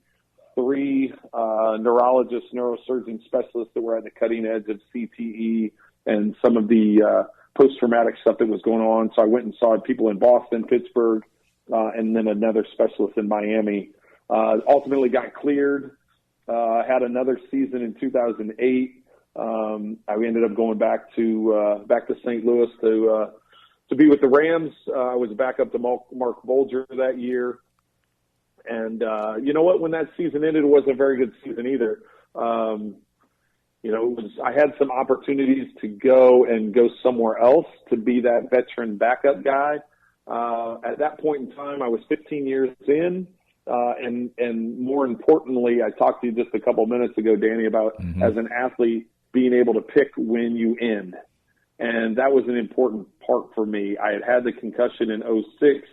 3 neurologists, neurosurgeon specialists that were at the cutting edge of CTE and some of the post-traumatic stuff that was going on. So I went and saw people in Boston, Pittsburgh, and then another specialist in Miami. Ultimately got cleared. Had another season in 2008. I ended up going back to St. Louis to be with the Rams. I was back up to Mark Bolger that year. And you know what? When that season ended, it wasn't a very good season either. I had some opportunities to go somewhere else to be that veteran backup guy. At that point in time, I was 15 years in. And more importantly, I talked to you just a couple minutes ago, Danny, about as an athlete being able to pick when you end. And that was an important part for me. I had the concussion in 2006,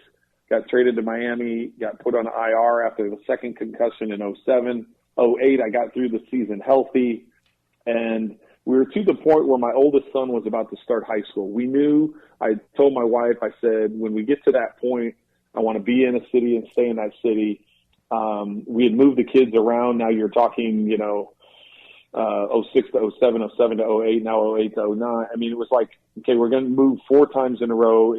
got traded to Miami, got put on IR after the second concussion in 2007. 2008, I got through the season healthy. And we were to the point where my oldest son was about to start high school. We knew, I told my wife, I said, when we get to that point, I want to be in a city and stay in that city. We had moved the kids around. Now you're talking, 06 to 07, 07 to 08, now 08 to 09. I mean, it was like, okay, we're going to move 4 times in a row.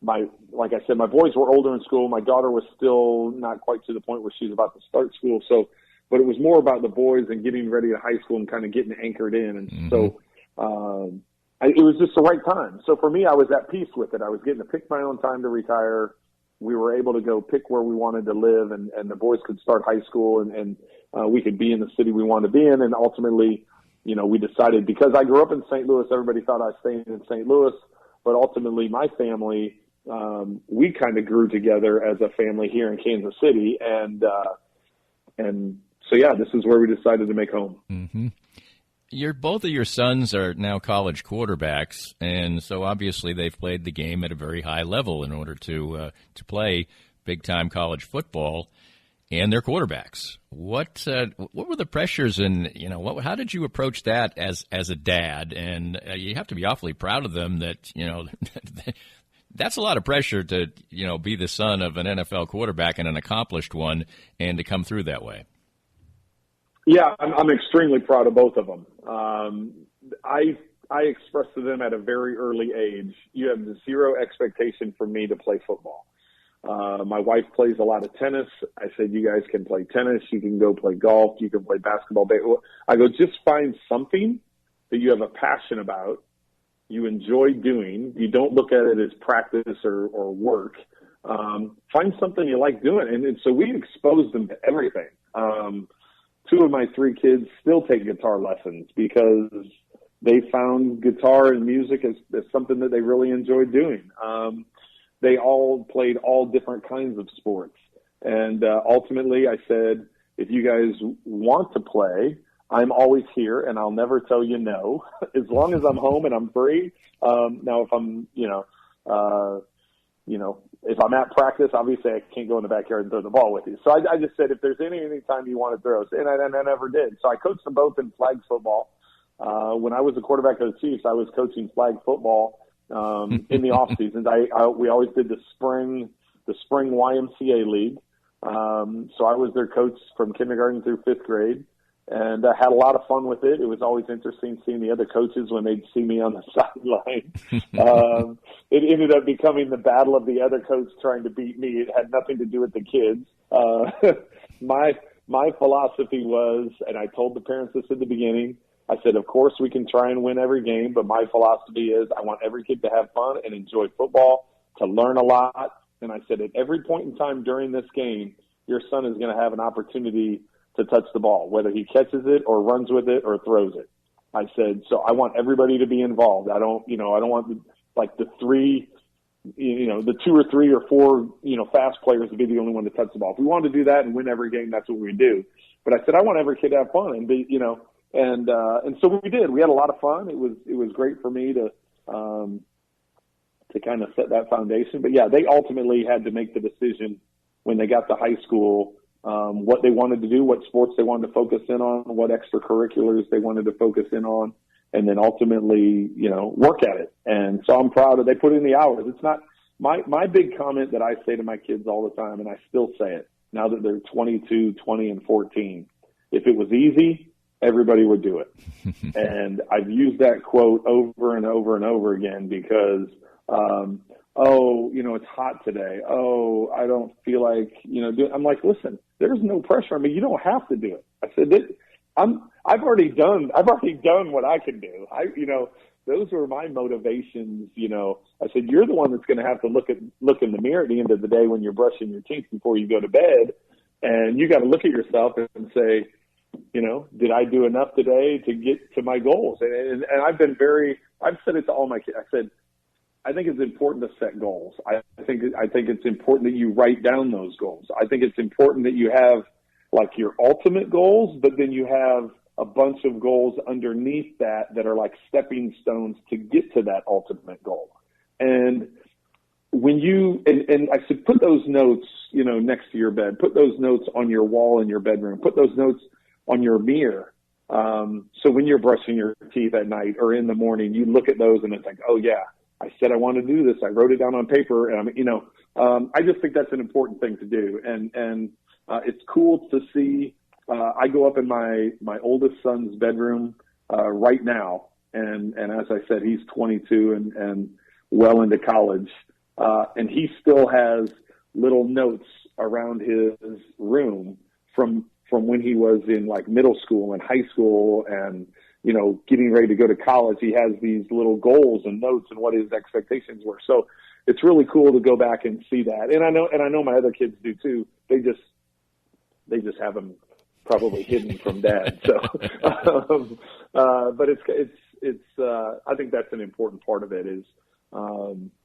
Like I said, my boys were older in school. My daughter was still not quite to the point where she's about to start school. So, but it was more about the boys and getting ready to high school and kind of getting anchored in. And so, it was just the right time. So for me, I was at peace with it. I was getting to pick my own time to retire. We were able to go pick where we wanted to live, and the boys could start high school, and we could be in the city we wanted to be in. And ultimately, we decided, because I grew up in St. Louis, everybody thought I was staying in St. Louis, but ultimately my family, we kind of grew together as a family here in Kansas City. And so, yeah, this is where we decided to make home. Mm-hmm. Both of your sons are now college quarterbacks, and so obviously they've played the game at a very high level in order to play big-time college football, and they're quarterbacks. What were the pressures, and how did you approach that as a dad? And you have to be awfully proud of them that that's a lot of pressure to be the son of an NFL quarterback and an accomplished one, and to come through that way. Yeah, I'm extremely proud of both of them. I expressed to them at a very early age, you have zero expectation for me to play football. My wife plays a lot of tennis. I said, you guys can play tennis. You can go play golf. You can play basketball. I go, just find something that you have a passion about, you enjoy doing. You don't look at it as practice or work. Find something you like doing. And so we exposed them to everything. 2 of my 3 kids still take guitar lessons because they found guitar and music as something that they really enjoyed doing. They all played all different kinds of sports. And ultimately I said, if you guys want to play, I'm always here and I'll never tell you no, as long as I'm home and I'm free. Now, if I'm, if I'm at practice, obviously I can't go in the backyard and throw the ball with you. So I just said, if there's any time you want to throw, and I never did. So I coached them both in flag football. When I was the quarterback of the Chiefs, I was coaching flag football in the off seasons. We always did the spring YMCA league. So I was their coach from kindergarten through 5th grade. And I had a lot of fun with it. It was always interesting seeing the other coaches when they'd see me on the sideline. It ended up becoming the battle of the other coach trying to beat me. It had nothing to do with the kids. My philosophy was, and I told the parents this at the beginning, I said, of course we can try and win every game, but my philosophy is I want every kid to have fun and enjoy football, to learn a lot. And I said, at every point in time during this game, your son is going to have an opportunity to touch the ball, whether he catches it or runs with it or throws it. I said, so I want everybody to be involved. I don't want the 2 or 3 or 4, fast players to be the only one to touch the ball. If we wanted to do that and win every game, that's what we do. But I said, I want every kid to have fun and be, and so we did. We had a lot of fun. It was great for me to kind of set that foundation. But yeah, they ultimately had to make the decision when they got to high school, what they wanted to do, what sports they wanted to focus in on, what extracurriculars they wanted to focus in on, and then ultimately, work at it. And so I'm proud of, they put in the hours. It's not my big comment that I say to my kids all the time, and I still say it now that they're 22, 20, and 14. If it was easy, everybody would do it. And I've used that quote over and over and over again because, it's hot today. Oh, I don't feel like, I'm like, listen, there's no pressure on me. You don't have to do it. I said, I've already done what I can do. Those were my motivations. I said, you're the one that's going to have to look in the mirror at the end of the day when you're brushing your teeth before you go to bed. And you got to look at yourself and say, did I do enough today to get to my goals? And I've said it to all my kids. I said, I think it's important to set goals. I think it's important that you write down those goals. I think it's important that you have like your ultimate goals, but then you have a bunch of goals underneath that are like stepping stones to get to that ultimate goal. And when and I said, put those notes, next to your bed, put those notes on your wall in your bedroom, put those notes on your mirror. So when you're brushing your teeth at night or in the morning, you look at those and it's like, oh yeah, I said I want to do this. I wrote it down on paper, and I just think that's an important thing to do. And it's cool to see. I go up in my oldest son's bedroom right now, and as I said, he's 22 and well into college, and he still has little notes around his room from when he was in like middle school and high school and, getting ready to go to college. He has these little goals and notes and what his expectations were. So it's really cool to go back and see that. And I know my other kids do too. They just have them probably hidden from dad. So, but it's I think that's an important part of it is,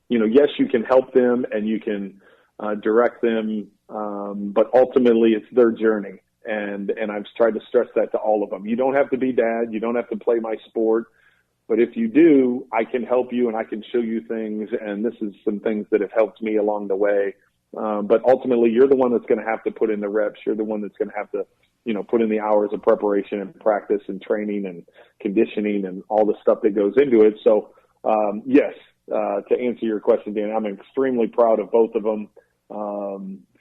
yes, you can help them and you can direct them, but ultimately it's their journey. And I've tried to stress that to all of them. You don't have to be dad. You don't have to play my sport. But if you do, I can help you and I can show you things. And this is some things that have helped me along the way. But ultimately, you're the one that's going to have to put in the reps. You're the one that's going to have to, put in the hours of preparation and practice and training and conditioning and all the stuff that goes into it. So, yes, to answer your question, Dan, I'm extremely proud of both of them.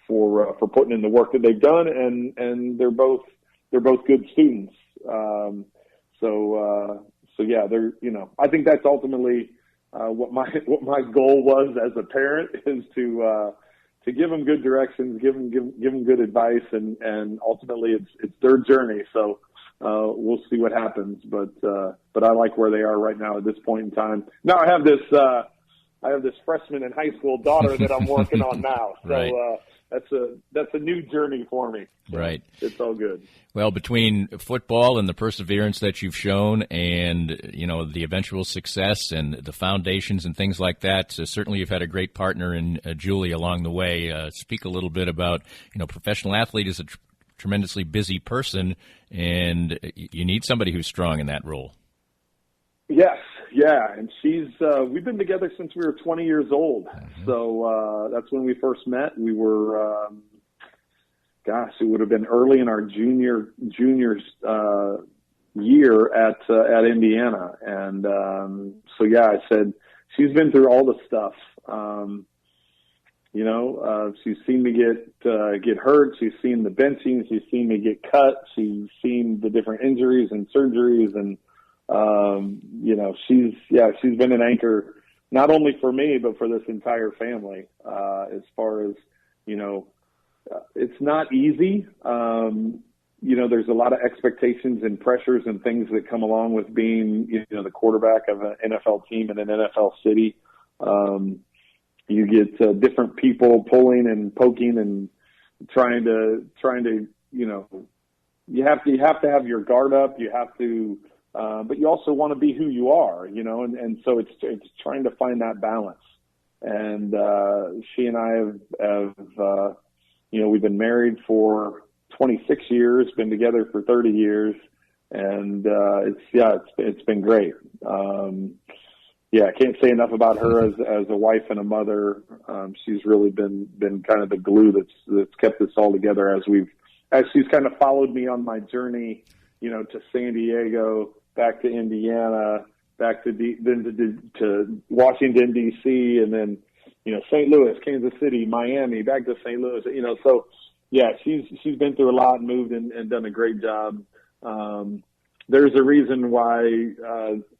For putting in the work that they've done, and they're both good students. So yeah, they're I think that's ultimately what my goal was as a parent is to give them good directions, give them good advice, and ultimately it's their journey. So we'll see what happens, but I like where they are right now at this point in time. Now I have this freshman in high school daughter that I'm working on now. So. Right. That's a new journey for me. So right. It's all good. Well, between football and the perseverance that you've shown and, the eventual success and the foundations and things like that, certainly you've had a great partner in Julie along the way. Speak a little bit about, professional athlete is a tremendously busy person, and you need somebody who's strong in that role. Yes. Yeah. And we've been together since we were 20 years old. Mm-hmm. So, that's when we first met. We were, it would have been early in our juniors, year at Indiana. And, I said, she's been through all the stuff. She's seen me get hurt. She's seen the benching. She's seen me get cut. She's seen the different injuries and surgeries and, she's been an anchor not only for me, but for this entire family, as far as, it's not easy. There's a lot of expectations and pressures and things that come along with being, the quarterback of an NFL team in an NFL city. You get different people pulling and poking and trying to, you have to have your guard up. You have to, but you also want to be who you are, and so it's trying to find that balance. And she and I have we've been married for 26 years, been together for 30 years, and it's been great. I can't say enough about her as a wife and a mother. She's really been kind of the glue that's kept us all together as she's kind of followed me on my journey, to San Diego, back to Indiana, back to Washington D.C., and then St. Louis, Kansas City, Miami, back to St. Louis. So yeah, she's been through a lot, moved and done a great job. There's a reason why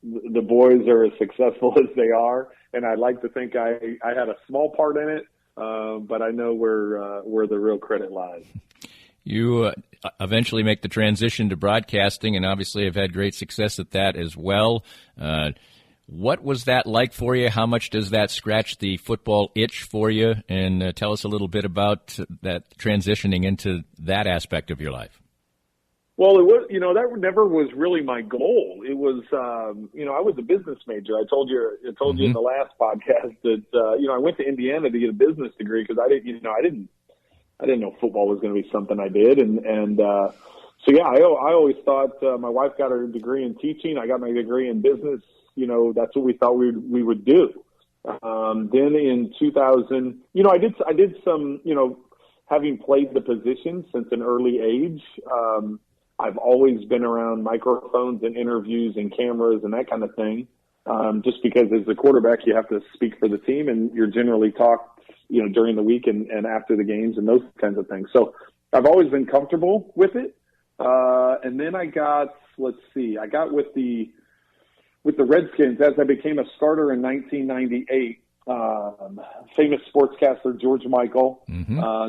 the boys are as successful as they are, and I'd like to think I had a small part in it, but I know where the real credit lies. You eventually make the transition to broadcasting, and obviously have had great success at that as well. What was that like for you? How much does that scratch the football itch for you? And tell us a little bit about that transitioning into that aspect of your life. Well, it was, that never was really my goal. It was, I was a business major. I told you in the last podcast that, I went to Indiana to get a business degree because I didn't know football was going to be something I did. I always thought, my wife got her degree in teaching. I got my degree in business. That's what we thought we would do. Then in 2000, I did some, having played the position since an early age, I've always been around microphones and interviews and cameras and that kind of thing. just because as the quarterback, you have to speak for the team, and you're generally talked, during the week and after the games and those kinds of things. So I've always been comfortable with it. And then I got with the Redskins as I became a starter in 1998. Famous sportscaster George Michael.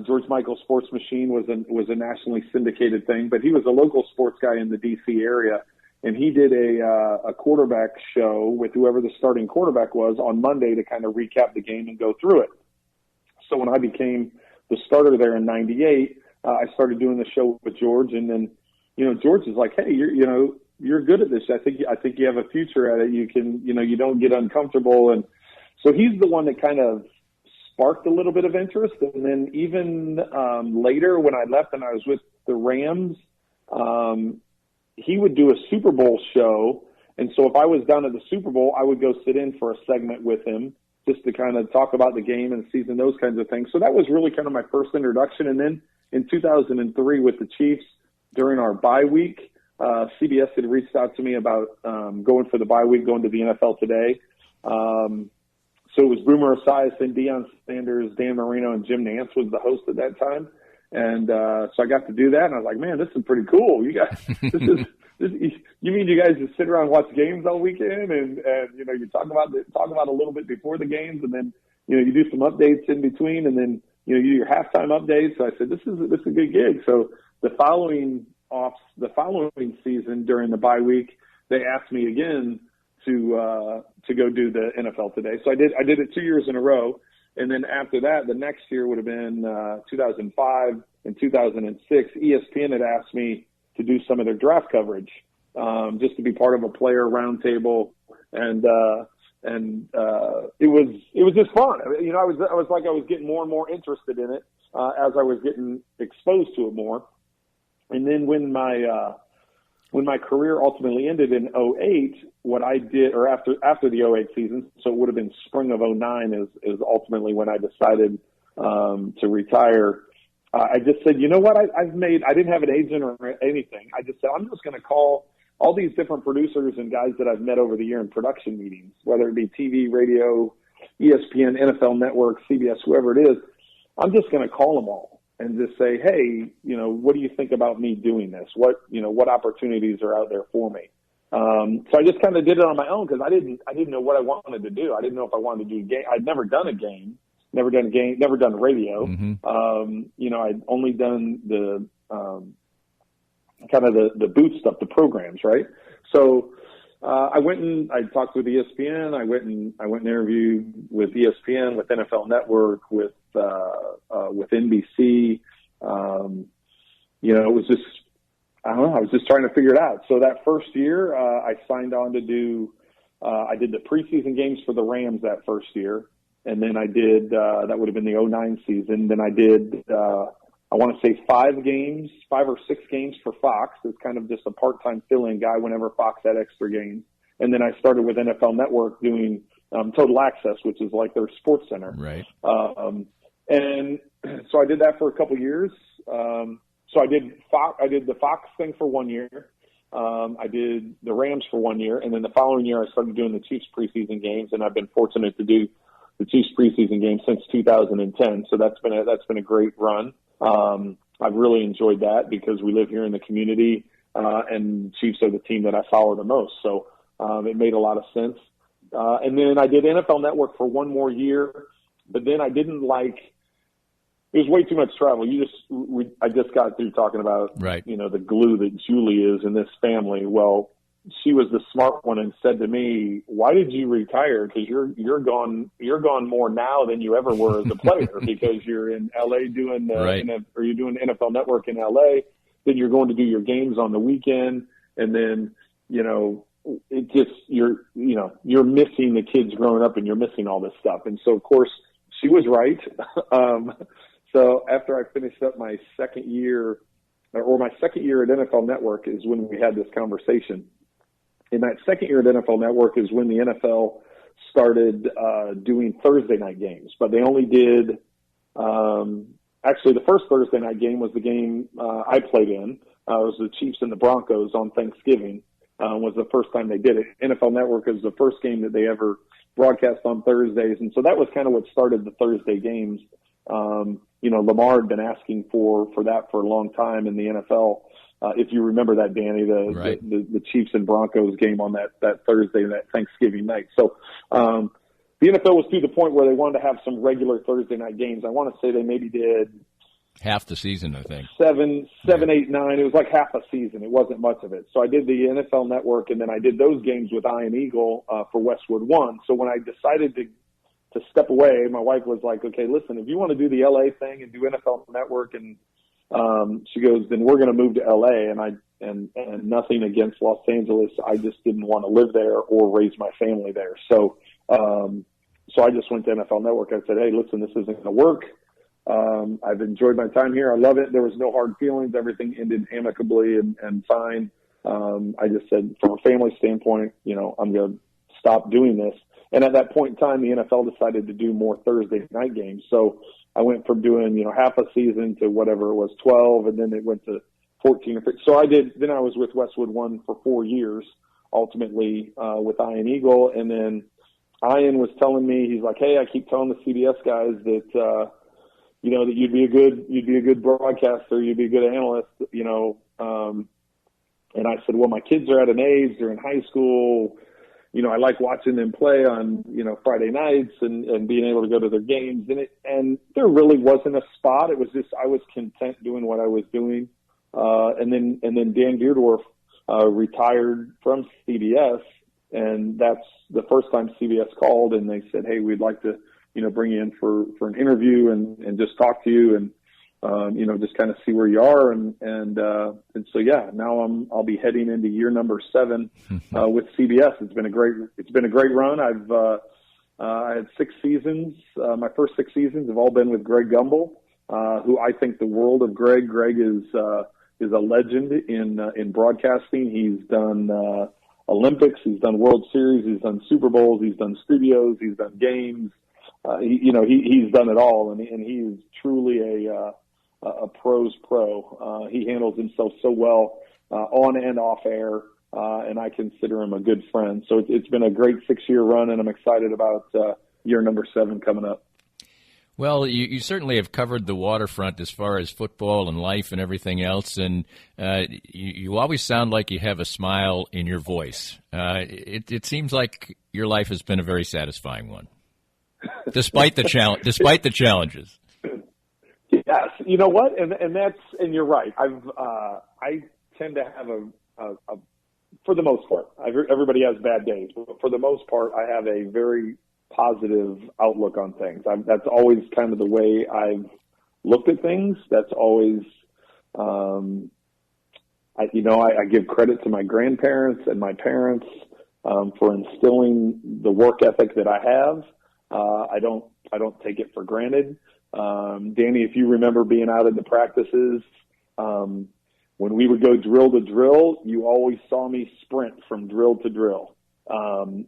George Michael Sports Machine was a nationally syndicated thing, but he was a local sports guy in the D.C. area, and he did a quarterback show with whoever the starting quarterback was on Monday to kind of recap the game and go through it. So when I became the starter there in 98, I started doing the show with George, and then, George is like, hey, you're good at this. I think you have a future at it. You can, you don't get uncomfortable. And so he's the one that kind of sparked a little bit of interest. And then even later when I left and I was with the Rams, he would do a Super Bowl show. And so if I was down at the Super Bowl, I would go sit in for a segment with him just to kind of talk about the game and the season, those kinds of things. So that was really kind of my first introduction. And then in 2003 with the Chiefs during our bye week, CBS had reached out to me about going for the bye week, going to the NFL Today. So it was Boomer Esiason, Deion Sanders, Dan Marino, and Jim Nantz was the host at that time. And so I got to do that, and I was like, man, this is pretty cool. You guys, you mean you guys just sit around and watch games all weekend, and you talk about a little bit before the games, and then you do some updates in between, and then you do your halftime updates. So I said, this is a good gig. So the following season during the bye week, they asked me again to go do the NFL Today. So I did it 2 years in a row. And then after that, the next year would have been 2005 and 2006. ESPN had asked me to do some of their draft coverage, just to be part of a player roundtable, and it was just fun. I was getting more and more interested in it as I was getting exposed to it more. And then when my career ultimately ended in 2008, what I did, or after the 2008 season, so it would have been spring of 2009 is ultimately when I decided to retire. I just said, you know what, I didn't have an agent or anything. I just said, I'm just going to call all these different producers and guys that I've met over the year in production meetings, whether it be TV, radio, ESPN, NFL Network, CBS, whoever it is. I'm just going to call them all and just say, hey, what do you think about me doing this? What opportunities are out there for me? So I just kind of did it on my own because I didn't know what I wanted to do. I didn't know if I wanted to do a game. I'd never done a game, never done radio. I'd only done the kind of the booth stuff, the programs, right? So I went and I talked with ESPN. I went and interviewed with ESPN, with NFL Network, with NBC. It was just, I don't know, I was just trying to figure it out. So that first year, I signed on to do, I did the preseason games for the Rams that first year. And then I did, that would have been the 2009 season. Then I did, I want to say 5 or 6 games for Fox. It's kind of just a part-time fill-in guy whenever Fox had extra games. And then I started with NFL Network doing Total Access, which is like their sports center. Right. And so I did that for a couple years. So I did the Fox thing for 1 year. I did the Rams for 1 year, and then the following year I started doing the Chiefs preseason games, and I've been fortunate to do the Chiefs preseason games since 2010. So that's been a great run. I've really enjoyed that because we live here in the community, and Chiefs are the team that I follow the most. So it made a lot of sense. And then I did NFL Network for 1 more year, but then I didn't like. It was way too much travel. I just got through talking about, right, the glue that Julie is in this family. Well, she was the smart one and said to me, "Why did you retire? Because you're gone more now than you ever were as a player because you're in LA doing or you're doing NFL Network in LA. Then you're going to do your games on the weekend, and then it just you're missing the kids growing up and you're missing all this stuff." And so of course she was right. So after I finished up my second year at NFL Network is when we had this conversation. In that second year at NFL Network is when the NFL started doing Thursday night games, but they only did actually the first Thursday night game was the game I played in. It was the Chiefs and the Broncos on Thanksgiving. was the first time they did it. NFL Network was the first game that they ever broadcast on Thursdays. And so that was kind of what started the Thursday games. Lamar had been asking for that for a long time in the NFL. If you remember that, Danny, the Chiefs and Broncos game on that Thursday, that Thanksgiving night. So, the NFL was to the point where they wanted to have some regular Thursday night games. I want to say they maybe did half the season, I think. 7, 8, 9. It was like half a season. It wasn't much of it. So I did the NFL Network, and then I did those games with Iron Eagle for Westwood One. So when I decided to step away, my wife was like, okay, listen, if you want to do the LA thing and do NFL Network, and she goes, then we're going to move to LA. And nothing against Los Angeles. I just didn't want to live there or raise my family there. So I just went to NFL Network. I said, hey, listen, this isn't going to work. I've enjoyed my time here. I love it. There was no hard feelings. Everything ended amicably and fine. I just said, from a family standpoint, I'm going to stop doing this. And at that point in time, the NFL decided to do more Thursday night games. So I went from doing, half a season to whatever it was, 12, and then it went to 14 or 15. So then I was with Westwood One for 4 years, ultimately, with Iron Eagle. And then Ian was telling me, he's like, hey, I keep telling the CBS guys that, that you'd be a good broadcaster, you'd be a good analyst, and I said, well, my kids are at an age, they're in high school, I like watching them play on, Friday nights and being able to go to their games. And there really wasn't a spot. It was just, I was content doing what I was doing. And then Dan Deerdorf, retired from CBS, and that's the first time CBS called and they said, hey, we'd like to, bring you in for an interview and just talk to you and, just kind of see where you are. And so, yeah, now I'll be heading into year number 7, with CBS. It's been a great run. I had 6 seasons. My first 6 seasons have all been with Greg Gumbel, who I think the world of Greg. Greg is a legend in broadcasting. He's done, Olympics. He's done World Series. He's done Super Bowls. He's done studios. He's done games. He's done it all, and he is truly a pro's pro. He handles himself so well on and off air, and I consider him a good friend. So it's been a great 6-year run, and I'm excited about year number 7 coming up. Well, you certainly have covered the waterfront as far as football and life and everything else, and you always sound like you have a smile in your voice. It seems like your life has been a very satisfying one, despite the challenges. Yes, you know what, and you're right. I tend to have a for the most part. Everybody has bad days, but for the most part, I have a very positive outlook on things. That's always kind of the way I've looked at things. That's always, I give credit to my grandparents and my parents for instilling the work ethic that I have. I don't take it for granted. Danny, if you remember being out in the practices, when we would go drill to drill, you always saw me sprint from drill to drill.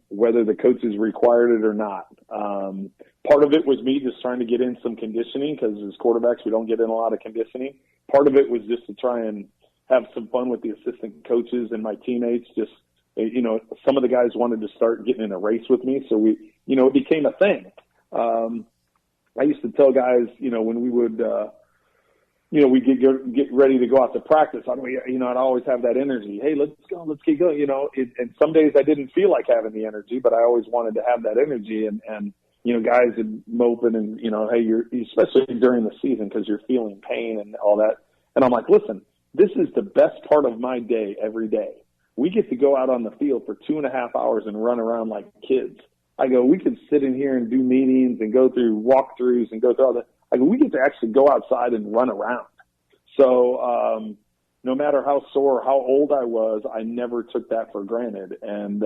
Whether the coaches required it or not. Part of it was me just trying to get in some conditioning because as quarterbacks, we don't get in a lot of conditioning. Part of it was just to try and have some fun with the assistant coaches and my teammates. Just, some of the guys wanted to start getting in a race with me. So it became a thing. I used to tell guys, when we would, we get ready to go out to practice. I'd always have that energy. Hey, let's go, let's keep going. And some days I didn't feel like having the energy, but I always wanted to have that energy. And guys would moping and, hey, you're, especially during the season because you're feeling pain and all that. And I'm like, listen, this is the best part of my day every day. We get to go out on the field for 2.5 hours and run around like kids. I go, we can sit in here and do meetings and go through walkthroughs and go through all that. I go, we get to actually go outside and run around. So no matter how sore or how old I was, I never took that for granted. And,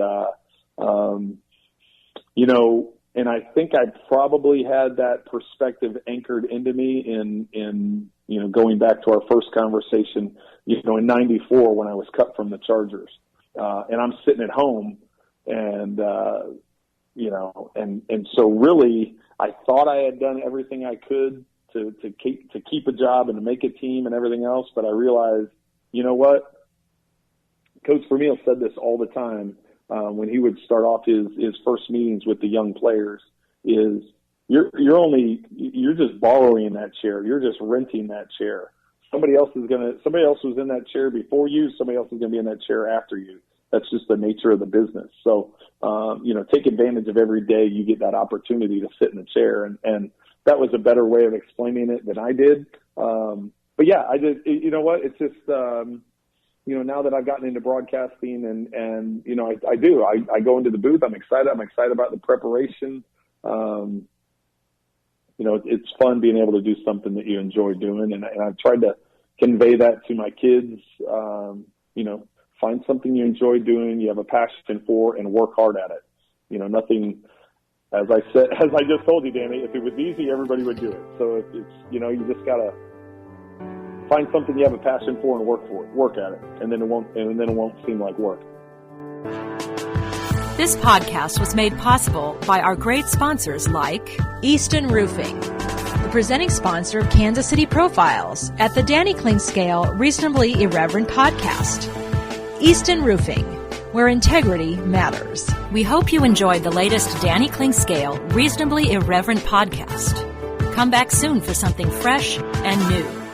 and I think I probably had that perspective anchored into me in going back to our first conversation, in 94 when I was cut from the Chargers. And I'm sitting at home and so really I thought I had done everything I could to keep a job and to make a team and everything else. But I realized, you know what? Coach Vermeil said this all the time when he would start off his first meetings with the young players is you're just borrowing that chair. You're just renting that chair. Somebody else was in that chair before you. Somebody else is going to be in that chair after you. That's just the nature of the business. So, take advantage of every day you get that opportunity to sit in the chair. And that was a better way of explaining it than I did. But yeah, I did. You know what? It's just, now that I've gotten into broadcasting and I go into the booth. I'm excited. I'm excited about the preparation. It's fun being able to do something that you enjoy doing. And I've tried to convey that to my kids. Find something you enjoy doing, you have a passion for, and work hard at it. Nothing, as I just told you, Danny, if it was easy, everybody would do it. So it's you just gotta find something you have a passion for and work at it, and then it won't seem like work. This podcast was made possible by our great sponsors like Easton Roofing, the presenting sponsor of Kansas City Profiles at the Danny Kling Scale Reasonably Irreverent podcast. Easton Roofing, where integrity matters. We hope you enjoyed the latest Danny Kling Scale Reasonably Irreverent podcast. Come back soon for something fresh and new.